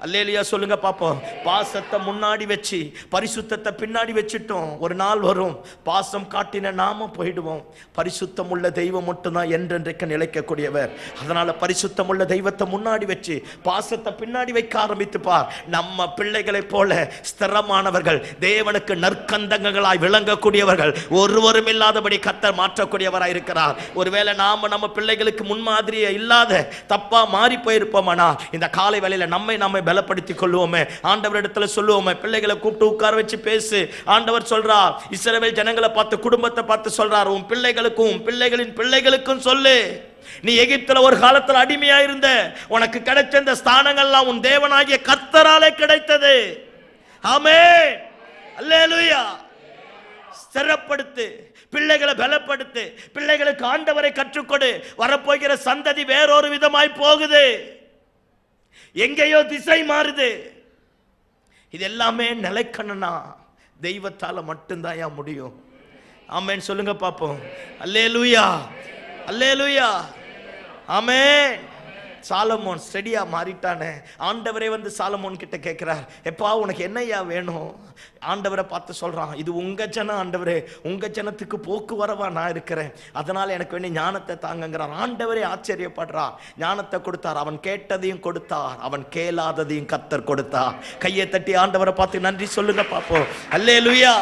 அல்லேலூயா சொல்லுங்க பாப்போம். பாசத்தை முன்னாடி வச்சு பரிசுத்தத்தை பின்னாடி வச்சுட்டோம். ஒரு நாள் வரும், பாசம் காட்டின நாம போயிடுவோம். பரிசுத்தம் உள்ள தெய்வம் மட்டும்தான் என்றென்றைக்கு நிலைக்கக்கூடியவர். அதனால பரிசுத்தம் உள்ள தெய்வத்தை முன்னாடி வச்சு பாசத்தை பின்னாடி வைக்க ஆரம்பித்து பார். நம்ம பிள்ளைகளை போல ஸ்திரமானவர்கள், தேவனுக்கு நற்கந்தங்களாய் விளங்கக்கூடியவர்கள் ஒருவரும் இல்லாதபடி கர்த்தர் மாற்றக்கூடியவராய் இருக்கிறார். ஒருவேளை நாம நம்ம பிள்ளைகளுக்கு முன்மாதிரியே இல்லாத தப்பா மாறி போயிருப்போமானா இந்த காலை வேளையில நம்மை பலப்படுத்திக் கொள்வோமே. ஆண்டவரிடத்துல சொல்லுவோமே, பிள்ளைகளை கூப்பிட்டு உட்கார வச்சு பேசு. ஆண்டவர் சொல்றார், இஸ்ரவேல் ஜனங்களை பார்த்து, குடும்பத்தை பார்த்து சொல்றார், உன் பிள்ளைகளுக்கும் பிள்ளைகளின் பிள்ளைகளுக்கும் சொல்லு, நீ எகிப்துல ஒரு காலத்துல அடிமையா இருந்த, உனக்கு கிடைச்ச இந்த ஸ்தானங்கள்லாம் உன் தேவனாகிய கர்த்தராலே கிடைத்தது. ஆமென், அல்லேலூயா. ஸ்திரப்படுத்து, பிள்ளைகளை பலப்படுத்து, பிள்ளைகளுக்கு ஆண்டவரை கற்றுக்கொடு. வரப்போகிற சந்ததி வேறொரு விதமாய் போகுது, எங்கேயோ திசை மாறுது. இது எல்லாமே நிலைக்கணும்னா தெய்வத்தால மட்டும்தான் முடியும். ஆமென் சொல்லுங்க பாப்போம். அல்லேலூயா, அல்லேலூயா, ஆமென். சாலமோன் ஸ்டெடியா மாறிட்டானே. ஆண்டவரே வந்து சாலமோன் கிட்ட கேட்கிறார், எப்பா உனக்கு என்னையா வேணும்? ஆண்டவரை பார்த்து சொல்றான், இது உங்க ஜனம் ஆண்டவரே, உங்க ஜனத்துக்கு போக்குவரவா நான் இருக்கிறேன், அதனால எனக்கு வேண்டிய ஞானத்தை தாங்கங்கிறார். ஆண்டவரே ஆச்சரியப்படுறார். ஞானத்தை கொடுத்தார். அவன் கேட்டதையும் கொடுத்தார், அவன் கேளாததையும் கர்த்தர் கொடுத்தார். கையை தட்டி ஆண்டவரை பார்த்து நன்றி சொல்லுங்க பாப்போம். அல்லேலூயா.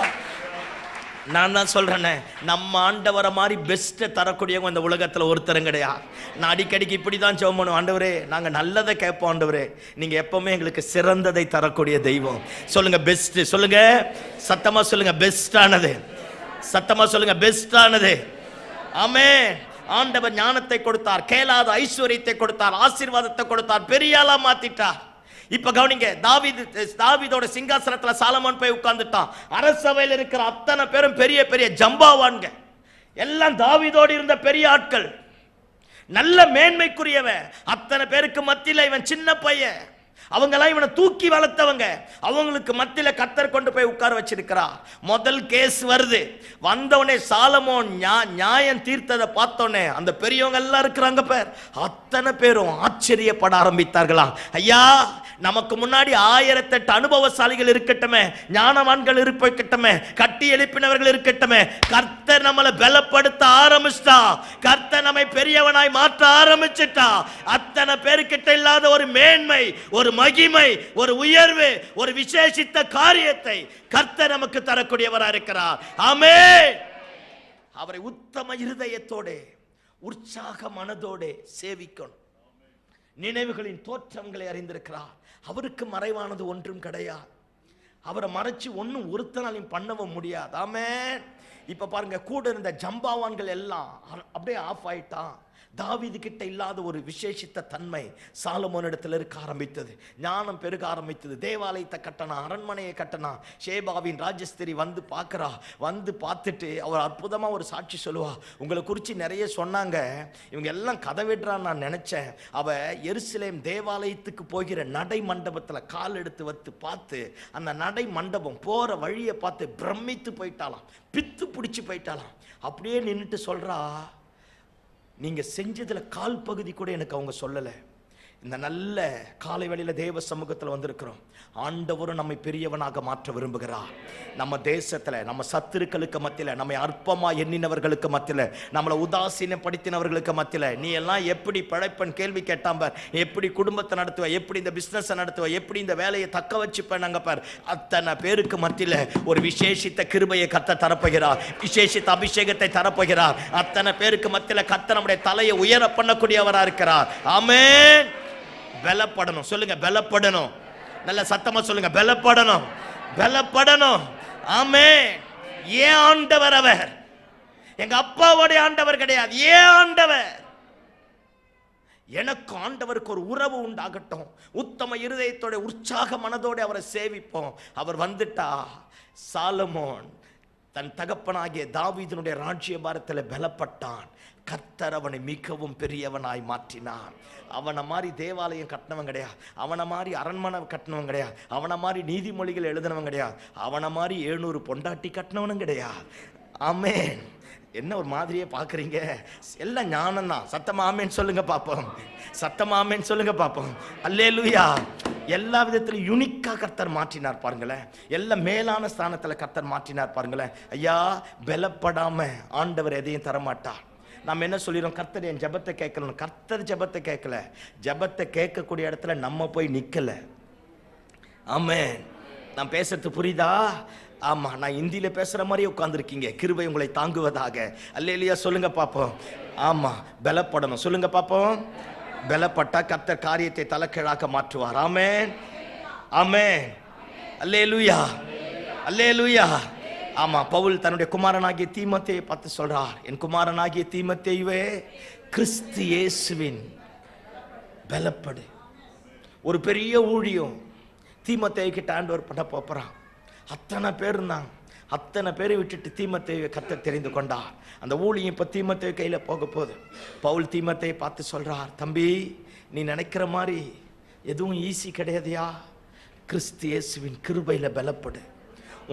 நான் தான் சொல்றேனே, நம்ம ஆண்டவரை மாதிரி பெஸ்ட்டை தரக்கூடியவங்க இந்த உலகத்தில் ஒருத்தரும் கிடையாது. நான் அடிக்கடிக்கு இப்படி தான் ஜெபம் பண்ணுவோம், ஆண்டவரே நாங்க நல்லதை கேட்போம், ஆண்டவரே நீங்க எப்பவுமே எங்களுக்கு சிறந்ததை தரக்கூடிய தெய்வம். சொல்லுங்க பெஸ்ட், சொல்லுங்க சத்தமா சொல்லுங்க பெஸ்டானது, சத்தமா சொல்லுங்க பெஸ்டானது. ஆமென். ஆண்டவர் ஞானத்தை கொடுத்தார், கேளாத ஐஸ்வர்யத்தை கொடுத்தார், ஆசீர்வாதத்தை கொடுத்தார், பெரிய ஆளா மாத்திட்டார். இப்ப கவனிங்க, தாவீதோட சிங்காசனத்துல சாலமோன் போய் உட்கார்ந்துட்டான். அரசவையில் இருக்கிற அத்தனை பேரும் பெரிய பெரிய ஜம்பாவான்க, எல்லாம் தாவீதோடு இருந்த பெரிய ஆட்கள், நல்ல மேன்மைக்குரியவன். அத்தனை பேருக்கு மத்தியில இவன் சின்ன பையன். அவங்கெல்லாம் இவனை தூக்கி வளர்த்தவங்க. அவங்களுக்கு மத்தியில கர்த்தர் கொண்டு போய் உட்கார வச்சிருக்கிறார். முதல் கேஸ் வருது. வந்தவனே சாலமோன் நியாயம் தீர்த்ததை பார்த்தோன்னே அந்த பெரியவங்க எல்லாம் இருக்கிறாங்க பேர், அத்தனை பேரும் ஆச்சரியப்பட ஆரம்பித்தார்களாம். ஐயா, நமக்கு முன்னாடி 1008 அனுபவசாலிகள் இருக்கட்டுமே, ஞானவான்கள் இருக்கட்டுமே, கட்டி எழுப்பினவர்கள் இருக்கட்டுமே, கர்த்தர் நம்மளை பலப்படுத்த ஆரம்பிச்சிட்டா, கர்த்தர் நம்மை பெரியவனாய் மாற்ற ஆரம்பிச்சிட்டா. அத்தனை பேருக்கிட்ட இல்லாத ஒரு மேன்மை, ஒரு மகிமை, ஒரு உயர்வு, ஒரு விசேஷித்த காரியத்தை கர்த்தர் நமக்கு தரக்கூடியவரா இருக்கிறார். ஆமென். அவரை உத்தம இருதயத்தோட உற்சாக மனதோட சேவிக்கணும். நினைவுகளின் தோற்றங்களை அறிந்திருக்கிறார். அவருக்கு மறைவானது ஒன்றும் கிடையாது. அவரை மறைச்சு ஒன்னும் ஒருத்தனாலையும் பண்ணவும் முடியாது. ஆமென். இப்ப பாருங்க, கூட இருந்த ஜம்பாவான்கள் எல்லாம் அப்படியே ஆஃப் ஆயிட்டான். தாவீது கிட்ட இல்லாத ஒரு விசேஷித்த தன்மை சாலமோன் இடத்துல இருக்க ஆரம்பித்தது. ஞானம் பெருக ஆரம்பித்தது. தேவாலயத்தை கட்டணா, அரண்மனையை கட்டணா. ஷேபாவின் ராஜஸ்திரி வந்து பார்க்கறா. வந்து பார்த்துட்டு அவர் அற்புதமா ஒரு சாட்சி சொல்லுவா. உங்களை குறித்து நிறைய சொன்னாங்க, இவங்க எல்லாம் கதை விடுறான்னு நான் நினைச்சேன். அவ எருசலேம் தேவாலயத்துக்கு போகிற நடை மண்டபத்தில் கால் எடுத்து வந்து பார்த்து, அந்த நடை மண்டபம் போற வழியை பார்த்து பிரமித்து போயிட்டாலாம், பித்து பிடிச்சி போயிட்டாலாம். அப்படியே நின்றுட்டு சொல்றா, நீங்க செஞ்சதுல கால் பகுதி கூட எனக்கு அவங்க சொல்லலை. இந்த நல்ல காலை வேளையில தேவ சமூகத்தில் வந்திருக்கிறோம். ஆண்டவரும் நம்மை பெரியவனாக மாற்ற விரும்புகிறார். நம்ம தேசத்துல, நம்ம சத்துருக்களுக்கு மத்தியில, நம்மை அற்பமா எண்ணினவர்களுக்கு மத்தியில, நம்மளை உதாசீனப்படுத்தினவர்களுக்கு மத்தியில, நீ எல்லாம் எப்படி பழைப்பன் கேள்வி கேட்டாம்பர், எப்படி குடும்பத்தை நடத்துவ, எப்படி இந்த பிசினஸ் நடத்துவ, எப்படி இந்த வேலையை தக்க வச்சுப்பேனாங்க பார். அத்தனை பேருக்கு மத்தியில ஒரு விசேஷித்த கிருபையை கர்த்தர் தரப்போகிறார், விசேஷித்த அபிஷேகத்தை தரப்போகிறார். அத்தனை பேருக்கு மத்தியில கர்த்தர் நம்முடைய தலையை உயர பண்ணக்கூடியவரா இருக்கிறார். ஆமென். பலப்படணும். சொல்லுங்க பலப்படணும். நல்ல சத்தமா சொல்லுங்க பலப்படணும், பலப்படணும். ஆமென். ஏன் ஆண்டவர் அவர், எங்க அப்பாவுடைய ஆண்டவர் கிடையாது. ஏன் ஆண்டவர்? எனக்கு ஆண்டவருக்கு ஒரு உறவு உண்டாகட்டும். உத்தம இருதயத்தோட உற்சாக மனதோட அவரை சேவிப்போம். அவர் வந்துட்டா சாலமோன் தன் தகப்பனாகிய தாவீதினுடைய ராஜ்யபாரத்தில் பலப்பட்டான். கர்த்தர் அவனை மிகவும் பெரியவனாய் மாற்றினான். அவனை மாதிரி தேவாலயம் கட்டினவன் கிடையாது, அவனை மாதிரி அரண்மனை கட்டினவன் கிடையாது, அவனை மாதிரி நீதிமொழிகள் எழுதினவன் கிடையாது, அவனை மாதிரி 700 பொண்டாட்டி கட்டினவனும் கிடையாது. ஆமென். என்ன ஒரு மாதிரியே பார்க்குறீங்க? எல்லாம் ஞானம் தான். சத்தமா ஆமென் சொல்லுங்க பார்ப்போம். சத்தமா ஆமென் சொல்லுங்க பார்ப்போம். அல்லேலூயா. எல்லா விதத்திலும் யுனிக்கா கர்த்தர் மாற்றினார் பாருங்களேன். எல்லாம் மேலான ஸ்தானத்தில் கர்த்தர் மாற்றினார் பாருங்களேன். ஐயா, பலப்படாம ஆண்டவர் எதையும் தரமாட்டார். நம்ம என்ன சொல்லிடுறோம்? கர்த்தர் என் ஜெபத்தை கேட்கணும். கர்த்தர் ஜெபத்தை கேட்கல, ஜெபத்தை கேட்கக்கூடிய இடத்துல நம்ம போய் நிக்கல. ஆமென். நான் பேசுறது புரியுதா? ஆமா, நான் இந்தியில பேசுற மாதிரி உட்கார்ந்துருக்கீங்க. கிருபை உங்களை தாங்குவதாக. அல்லேலூயா சொல்லுங்க பாப்போம். ஆமா, பலப்படணும். சொல்லுங்க பாப்போம். பலப்பட்டா கர்த்தர் காரியத்தை தலைகீழாக மாற்றுவார். ஆமென், ஆமென். அல்லேலூயா, அல்லேலூயா. ஆமா, பவுல் தன்னுடைய குமாரனாகிய தீமோத்தேயுவை பார்த்து சொல்றார், என் குமாரனாகிய தீமோத்தேயுவே, கிறிஸ்து இயேசுவின் பலப்படு. ஒரு பெரிய ஊழியம் தீமோத்தேயு கிட்ட ஆண்டவர் பண்ண போறான். அத்தனை பேர் இருந்தாங்க. அத்தனை பேரை விட்டுட்டு தீமோத்தேயுவை கர்த்தர் தெரிந்து கொண்டார். அந்த ஊழியம் இப்ப தீமோத்தேயு கையில போக போகுது. பவுல் தீமோத்தேயை பார்த்து சொல்றார், தம்பி, நீ நினைக்கிற மாதிரி எதுவும் ஈஸி கிடையாதுயா. கிறிஸ்து இயேசுவின் கிருபையில பலப்படு.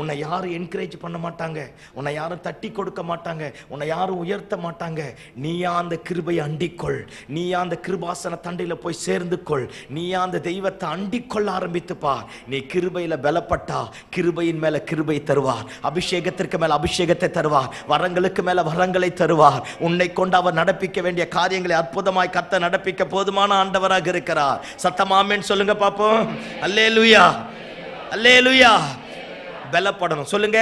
உன்னை யாரும் என்கரேஜ் பண்ண மாட்டாங்க, உன்னை யாரும் தட்டி கொடுக்க மாட்டாங்க, உன்னை யாரும் உயர்த்த மாட்டாங்க. நீயா அந்த கிருபையை அண்டிக்கொள். நீயா அந்த கிருபாசன தண்டையில போய் சேர்ந்து கொள். நீயா அந்த தெய்வத்தை அண்டிக்கொள்ள ஆரம்பித்துப்பா. நீ கிருபையில பலப்பட்டா கிருபையின் மேல கிருபை தருவார், அபிஷேகத்திற்கு மேல அபிஷேகத்தை தருவார், வரங்களுக்கு மேல வரங்களை தருவார். உன்னை கொண்டு அவர் நடப்பிக்க வேண்டிய காரியங்களை அற்புதமாய் கர்த்தர் நடப்பிக்க போதுமான ஆண்டவராக இருக்கிறார். சத்தமாமேன் சொல்லுங்க பாப்போம். அல்லேலூயா, அல்லேலூயா. பலப்படணும். சொல்லுங்க,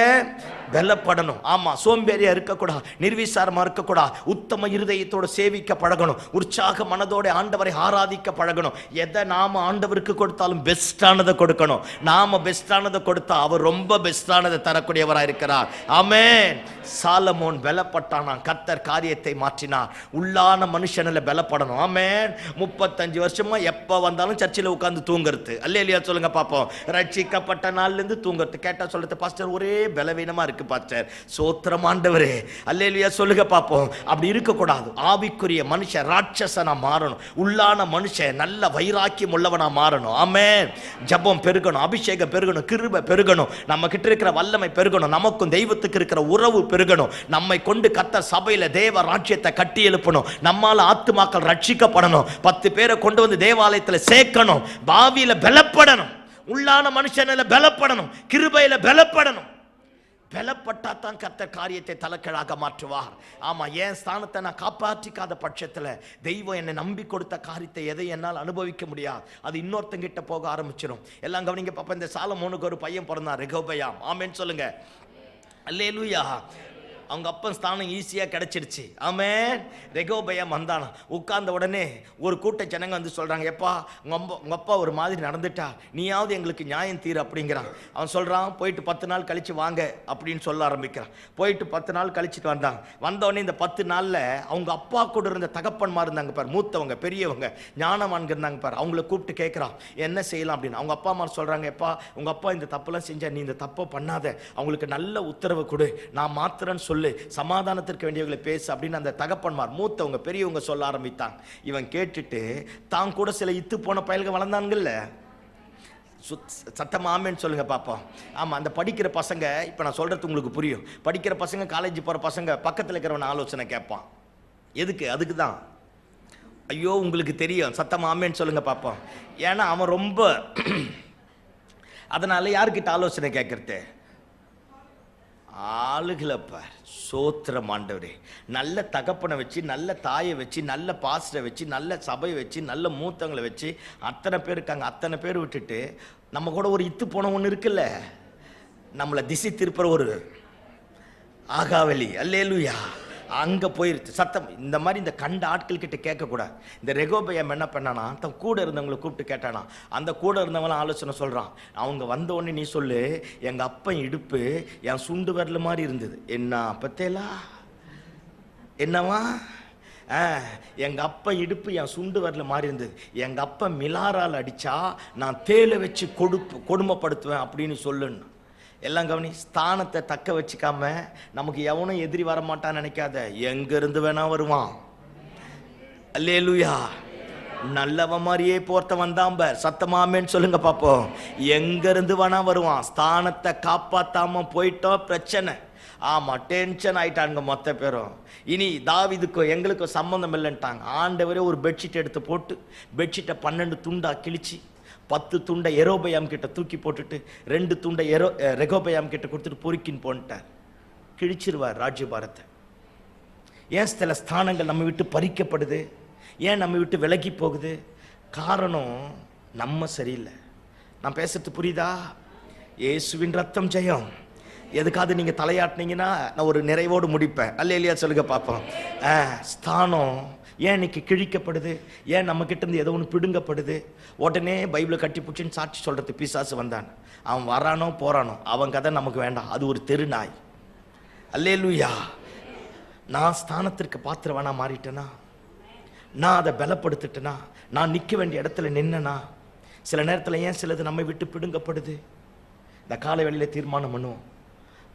பலப்படணும். ஆமா, சோம்பேறியா இருக்கக்கூடாது, நிர்விசாரமா இருக்கக்கூடாது, உத்தம இருதயத்தோட சேவிக்க பழகணும், உற்சாக மனதோட ஆண்டவரை ஆராதிக்க பழகணும். எதை நாம ஆண்டவருக்கு கொடுத்தாலும் பெஸ்டானதை கொடுக்கணும். நாம பெஸ்டானதை கொடுத்தா அவர் ரொம்ப பெஸ்டானதை தரக்கூடியவரா இருக்கிறார். ஆமென். சாலமோன் பலப்பட்டானா, கர்த்தர் காரியத்தை மாற்றினார். உள்ளான மனுஷனில் பலப்படணும். ஆமென். 35 வருஷமா எப்ப வந்தாலும் சர்ச்சில் உட்கார்ந்து தூங்குறது. அல்லேலூயா சொல்லுங்க பாப்போம். ரட்சிக்கப்பட்ட நாள்ல இருந்து தூங்குறது. கேட்டா சொல்றது, பாஸ்டர் ஒரே பலவீனமா இருக்கு பாஸ்டர். சோத்திரம் ஆண்டவரே. அல்லேலூயா சொல்லுங்க பாப்போம். அப்படி இருக்க கூடாது. ஆவிக்குரிய மனுஷன் ராட்சசனா மாறணும். உள்ளான மனுஷன் நல்ல வைராக்கியம் உள்ளவனா மாறணும். ஆமென். ஜெபம் பெருகணும், அபிஷேகம் பெருகணும், கிருபை பெருகணும், நம்ம கிட்ட இருக்கிற வல்லமை பெருகணும், நமக்கும் தெய்வத்துக்கு இருக்கிற உறவு பெருகணும். நம்மை கொண்டு கர்த்தர் சபையில தேவ ராஜ்யத்தை கட்டி எழுப்பணும். நம்மால ஆத்துமாக்கள் ரட்சிக்கப்படணும். 10 பேரை கொண்டு வந்து தேவாலயத்தில் சேர்க்கணும். பாவியில பலப்படணும். உள்ளான மனுஷனில பலப்படணும், கிருபையில பலப்படணும். பலப்பட்டா தான் கர்த்தர் காரியத்தை தலைக்கீழாக மாற்றுவார். ஆமா, என் ஸ்தானத்தை நான் காப்பாற்றிக்காத பட்சத்தில் தெய்வம் என்னை நம்பி கொடுத்த காரியத்தை எதை என்னால் அனுபவிக்க முடியாது. அது இன்னொருத்தங்கிட்ட போக ஆரம்பிச்சிடும். எல்லாம் கவனிங்க பாப்பா. இந்த சாலமோனுக்கு ஒரு பையன் பிறந்தான், ரெகோபெயாம். ஆமென் சொல்லுங்க. அல்லேலூயா. அவங்க அப்பன் ஸ்தானம் ஈஸியாக கிடைச்சிருச்சு. ஆமென். ரெகோபெயாம் வந்தானா. உட்கார்ந்த உடனே ஒரு கூட்ட ஜனங்க வந்து சொல்றாங்க, எப்பா உங்க அப்பா ஒரு மாதிரி நடந்துட்டா, நீயாவது எங்களுக்கு நியாயம் தீர் அப்படிங்கிறான். அவன் சொல்றான், போயிட்டு 10 நாள் கழிச்சு வாங்க அப்படின்னு சொல்ல ஆரம்பிக்கிறான். போயிட்டு 10 நாள் கழிச்சுட்டு வந்தாங்க. வந்தோடனே இந்த 10 நாள்ல அவங்க அப்பா கூட இருந்த தகப்பன்மார் இருந்தாங்க பாரு, மூத்தவங்க பெரியவங்க ஞானவான்கள் இருந்தாங்க பாரு. அவங்கள கூப்பிட்டு கேட்கிறான், என்ன செய்யலாம் அப்படின்னு. அவங்க அப்பா அம்மா சொல்றாங்க, எப்பா உங்க அப்பா இந்த தப்பெல்லாம் செஞ்சா நீ இந்த தப்பை பண்ணாத, அவங்களுக்கு நல்ல உத்தரவு கொடு, நான் மாத்திரன்னு சொல்லு, சமாதானத்திற்கு வேண்டியவர்களை பேசு அப்படின்னு அந்த தகப்பன்மார் மூத்தவங்க பெரியவங்க சொல்ல ஆரம்பித்தாங்க. இவன் கேட்டுட்டு தான் கூட சில இத்து போன பயல்கள் வளர்ந்தாங்கல்ல. சத்தமா ஆமென் சொல்லுங்க பாப்போம். ஆமா, அந்த படிக்கிற பசங்க, இப்ப நான் சொல்றது உங்களுக்கு புரியும். படிக்கிற பசங்க, காலேஜ் போற பசங்க பக்கத்தில் இருக்கிறவன் ஆலோசனை கேட்பான். எதுக்கு? அதுக்கு தான். ஐயோ உங்களுக்கு தெரியும். சத்தமா ஆமென் சொல்லுங்க பாப்போம். ஏன்னா அவன் ரொம்ப அதனால யாருக்கிட்ட ஆலோசனை கேட்கறது? ஆளுகளப்பார். சோத்திரம் ஆண்டவரே. நல்ல தகப்பனை வச்சு, நல்ல தாயை வச்சு, நல்ல பாஸ்டரை வச்சு, நல்ல சபை வச்சு, நல்ல மூத்தவங்களை வச்சு அத்தனை பேர் இருக்காங்க. அத்தனை பேர் விட்டுட்டு நம்ம கூட ஒரு இத்து போன ஒன்று இருக்குல்ல, நம்மளை திசை திருப்புற ஒரு ஆகாவலி. அல்லேலூயா. அங்க போயிருச்சு சத்தம். இந்த மாதிரி இந்த கண்ட ஆட்கள் கிட்ட கேட்கக்கூடாது. இந்த ரெகோபெயாம் என்ன பண்ணானா, தன் கூட இருந்தவங்களை கூப்பிட்டு கேட்டானா. அந்த கூட இருந்தவங்களாம் ஆலோசனை சொல்றான். அவங்க வந்த உடனே நீ சொல்லு, எங்க அப்பன் இடுப்பு என் சுண்டு வரல மாதிரி இருந்தது. என்ன பத்தேலா? என்னவா? எங்க அப்பா இடுப்பு என் சுண்டு வரல மாதிரி இருந்தது. எங்க அப்பா மிலாரால் அடிச்சா நான் தேலை வச்சு கொடுமைப்படுத்துவேன் அப்படின்னு சொல்லுன்னு. எல்லாம் கவனி. ஸ்தானத்தை தக்க வச்சுக்காம நமக்கு எவனும் எதிரி வரமாட்டான்னு நினைக்காத. எங்க இருந்து வேணா வருவான். அல்லேலூயா. நல்லவன் மாதிரியே போர்த்த வந்தாம்ப சத்தமாமேன்னு சொல்லுங்க பாப்போம். எங்க இருந்து வேணா வருவான். ஸ்தானத்தை காப்பாத்தாம போயிட்டோம் பிரச்சனை. ஆமா, டென்ஷன் ஆயிட்டாங்க மொத்த பேரும். இனி தாவீதுக்கும் எங்களுக்கும் சம்பந்தம் இல்லைன்ட்டாங்க. ஆண்டவரே ஒரு பெட்ஷீட் எடுத்து போட்டு பெட்ஷீட்டை 12 துண்டா கிழிச்சு 10 துண்டை எரோபயாம் கிட்ட தூக்கி போட்டுட்டு 2 துண்டை ரெகோபயாம் கிட்ட கொடுத்துட்டு பொறுக்கின்னு போன்ட்டார். கிழிச்சிருவார் ராஜ்யபாரத்தை. ஏன் சில ஸ்தானங்கள் நம்ம விட்டு பறிக்கப்படுது? ஏன் நம்ம விட்டு விலகி போகுது? காரணம் நம்ம சரியில்லை. நான் பேசுறது புரியுதா? இயேசுவின் ரத்தம் ஜெயம். எதுக்காவது நீங்க தலையாட்டினீங்கன்னா நான் ஒரு நிறைவோடு முடிப்பேன். அல்லேலூயா சொல்லுங்க பாப்போம். ஸ்தானம் ஏன் இன்னைக்கு கிழிக்கப்படுது? ஏன் நம்ம கிட்ட இருந்து ஏதோ ஒன்று பிடுங்கப்படுது? உடனே பைபிளை கட்டி பிடிச்சின்னு சாட்சி சொல்றது பிசாசு வந்தான். அவன் வரானோ போறானோ அவன் கதை நமக்கு வேண்டாம். அது ஒரு தெருநாய். அல்லேலூயா. நான் ஸ்தானத்திற்கு பாத்திரவானா மாறிட்டேனா? நான் அதை பலப்படுத்திட்டேனா? நான் நிற்க வேண்டிய இடத்துல நின்னா? சில நேரத்தில் ஏன் சிலது நம்மை விட்டு பிடுங்கப்படுது? இந்த காலை வேளையில தீர்மானம் பண்ணுவோம்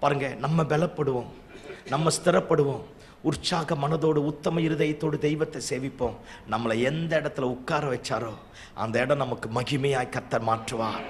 பாருங்க. நம்ம பலப்படுவோம், நம்ம ஸ்திரப்படுவோம், உற்சாக மனதோடு உத்தம இருதயத்தோடு தெய்வத்தை சேவிப்போம். நம்மளை எந்த இடத்துல உட்கார வச்சாரோ அந்த இடம் நமக்கு மகிமையாய் கர்த்தர் மாற்றுவார்.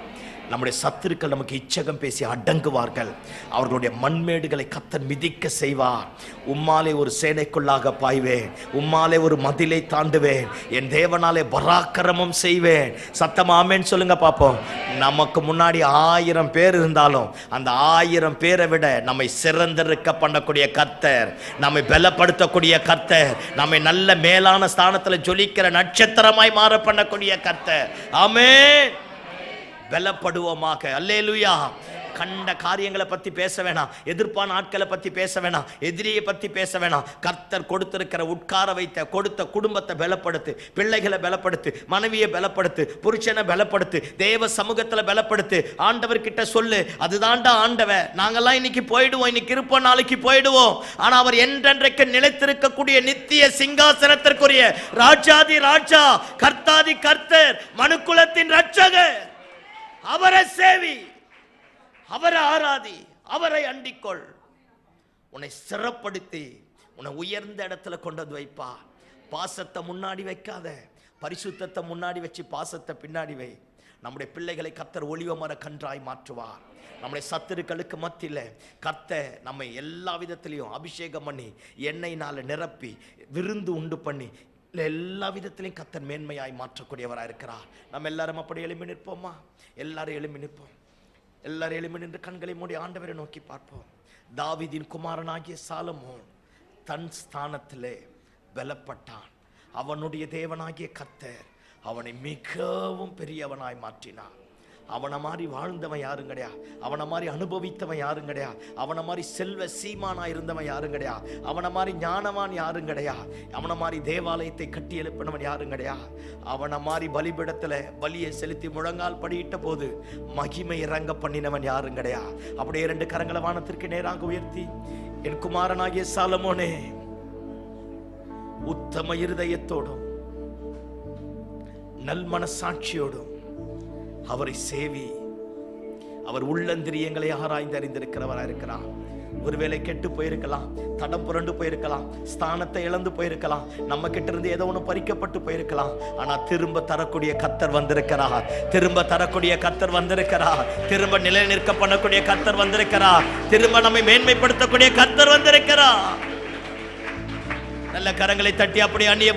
நம்முடைய சத்துருக்கள் நமக்கு இச்சகம் பேசி அடங்குவார்கள். அவர்களுடைய மண்மேடுகளை கர்த்தர் மிதிக்க செய்வார். உம்மாலே ஒரு சேனைக்குள்ளாக பாய்வேன், உம்மாலே ஒரு மதிலை தாண்டுவேன், என் தேவனாலே பராக்கிரமம் செய்வேன். சத்தமா ஆமென் சொல்லுங்க பாப்போம். நமக்கு முன்னாடி 1000 பேர் இருந்தாலும் அந்த 1000 பேரை விட நம்மை சிறந்திருக்க பண்ணக்கூடிய கர்த்தர், நம்மை பலப்படுத்தக்கூடிய கர்த்தர், நம்மை நல்ல மேலான ஸ்தானத்துல ஜொலிக்கிற நட்சத்திரமாய் மாற பண்ணக்கூடிய கர்த்தர். ஆமென். பலப்படுவோமாக. அல்லேலூயா. கண்ட காரியங்களை பத்தி பேச வேணாம், எதிர்ப்பான ஆட்களை பத்தி பேச வேணாம், எதிரியை பத்தி பேச வேணாம். கர்த்தர் கொடுத்திருக்கிற உட்கார வைத்த கொடுத்த குடும்பத்தை பலப்படுத்து, பிள்ளைகளை பலப்படுத்து, மனைவியை பலப்படுத்து, புருஷனை பலப்படுத்து, தேவ சமூகத்துல பலப்படுத்து. ஆண்டவர் கிட்ட சொல்லு, அதுதான்டா ஆண்டவர். நாங்கெல்லாம் இன்னைக்கு போயிடுவோம், இன்னைக்கு இருப்போம், நாளைக்கு போயிடுவோம். ஆனா அவர் என்றென்றைக்கு நிலைத்திருக்கக்கூடிய நித்திய சிங்காசனத்திற்குரிய ராஜாதி ராஜா, கர்த்தாதி கர்த்தர், மனுக்குலத்தின் ரட்சகர். அவரை சேவி, அவரை ஆராதி, அவரை அண்டிக்கொள். உன்னை சிறப்படுத்தி உன்னை உயர்ந்த இடத்துல கொண்டு வந்து வைப்பா. பாசத்தை முன்னாடி வைக்காத, பரிசுத்தத்தை முன்னாடி வச்சு பாசத்தை பின்னாடி வை. நம்முடைய பிள்ளைகளை கர்த்தர் ஒளிவ மர கன்றாய் மாற்றுவார். நம்முடைய சத்துருக்களுக்கு மத்தியில கர்த்தர் நம்மை எல்லா விதத்திலையும் அபிஷேகம் பண்ணி எண்ணெயினால நிரப்பி விருந்து உண்டு பண்ணி எல்லா விதத்திலையும் கர்த்தர் மேன்மையாய் மாற்றக்கூடியவராக இருக்கிறார். நம்ம எல்லாரும் அப்படி எழுப்பி நிற்போமா? எல்லாரும் எழுப்பி நிற்போம். எல்லாரும் எழுப்பி நின்று கண்களை மூடி ஆண்டவரை நோக்கி பார்ப்போம். தாவீதின் குமாரனாகிய சாலமோன் தன் ஸ்தானத்திலே பலப்பட்டான். அவனுடைய தேவனாகிய கர்த்தர் அவனை மிகவும் பெரியவனாய் மாற்றினான். அவனை மாதிரி வாழ்ந்தவன் யாரும் கிடையாது, அவனை மாதிரி அனுபவித்தவன் யாரும் கிடையாது, அவனை மாதிரி செல்வ சீமானா இருந்தவன் யாரும் கிடையாது, அவனை மாதிரி ஞானவான் யாரும் கிடையாது, அவனை மாதிரி தேவாலயத்தை கட்டி எழுப்பினவன் யாரும் கிடையாது, அவனை மாதிரி பலிபீடத்துல பலியை செலுத்தி முழங்கால் படியிட்ட போது மகிமை இறங்க பண்ணினவன் யாரும் கிடையாது. அப்படியே 2 கரங்களை வானத்திற்கு நேராக உயர்த்தி, என் குமாரனாகிய சாலமோனே, உத்தம இருதயத்தோடும் நல் மனசாட்சியோடும் அவரை சேவி. அவர் உள்ளந்திரியங்களை ஆராய்ந்து அறிந்திருக்கிறவராக இருக்கிறார். ஒருவேளை கெட்டு போயிருக்கலாம், தடம் புரண்டு போயிருக்கலாம், ஸ்தானத்தை இழந்து போயிருக்கலாம், நம்ம கிட்ட இருந்து ஏதோ ஒன்று பறிக்கப்பட்டு போயிருக்கலாம். ஆனா திரும்ப தரக்கூடிய கர்த்தர் வந்திருக்கிறார். திரும்ப தரக்கூடிய கர்த்தர் வந்திருக்கிறார். திரும்ப நிலை நிற்க பண்ணக்கூடிய கர்த்தர் வந்திருக்கிறார். திரும்ப நம்மை மேன்மைப்படுத்தக்கூடிய கர்த்தர் வந்திருக்கிறார். நல்ல கரங்களை தட்டி அப்படி அந்நிய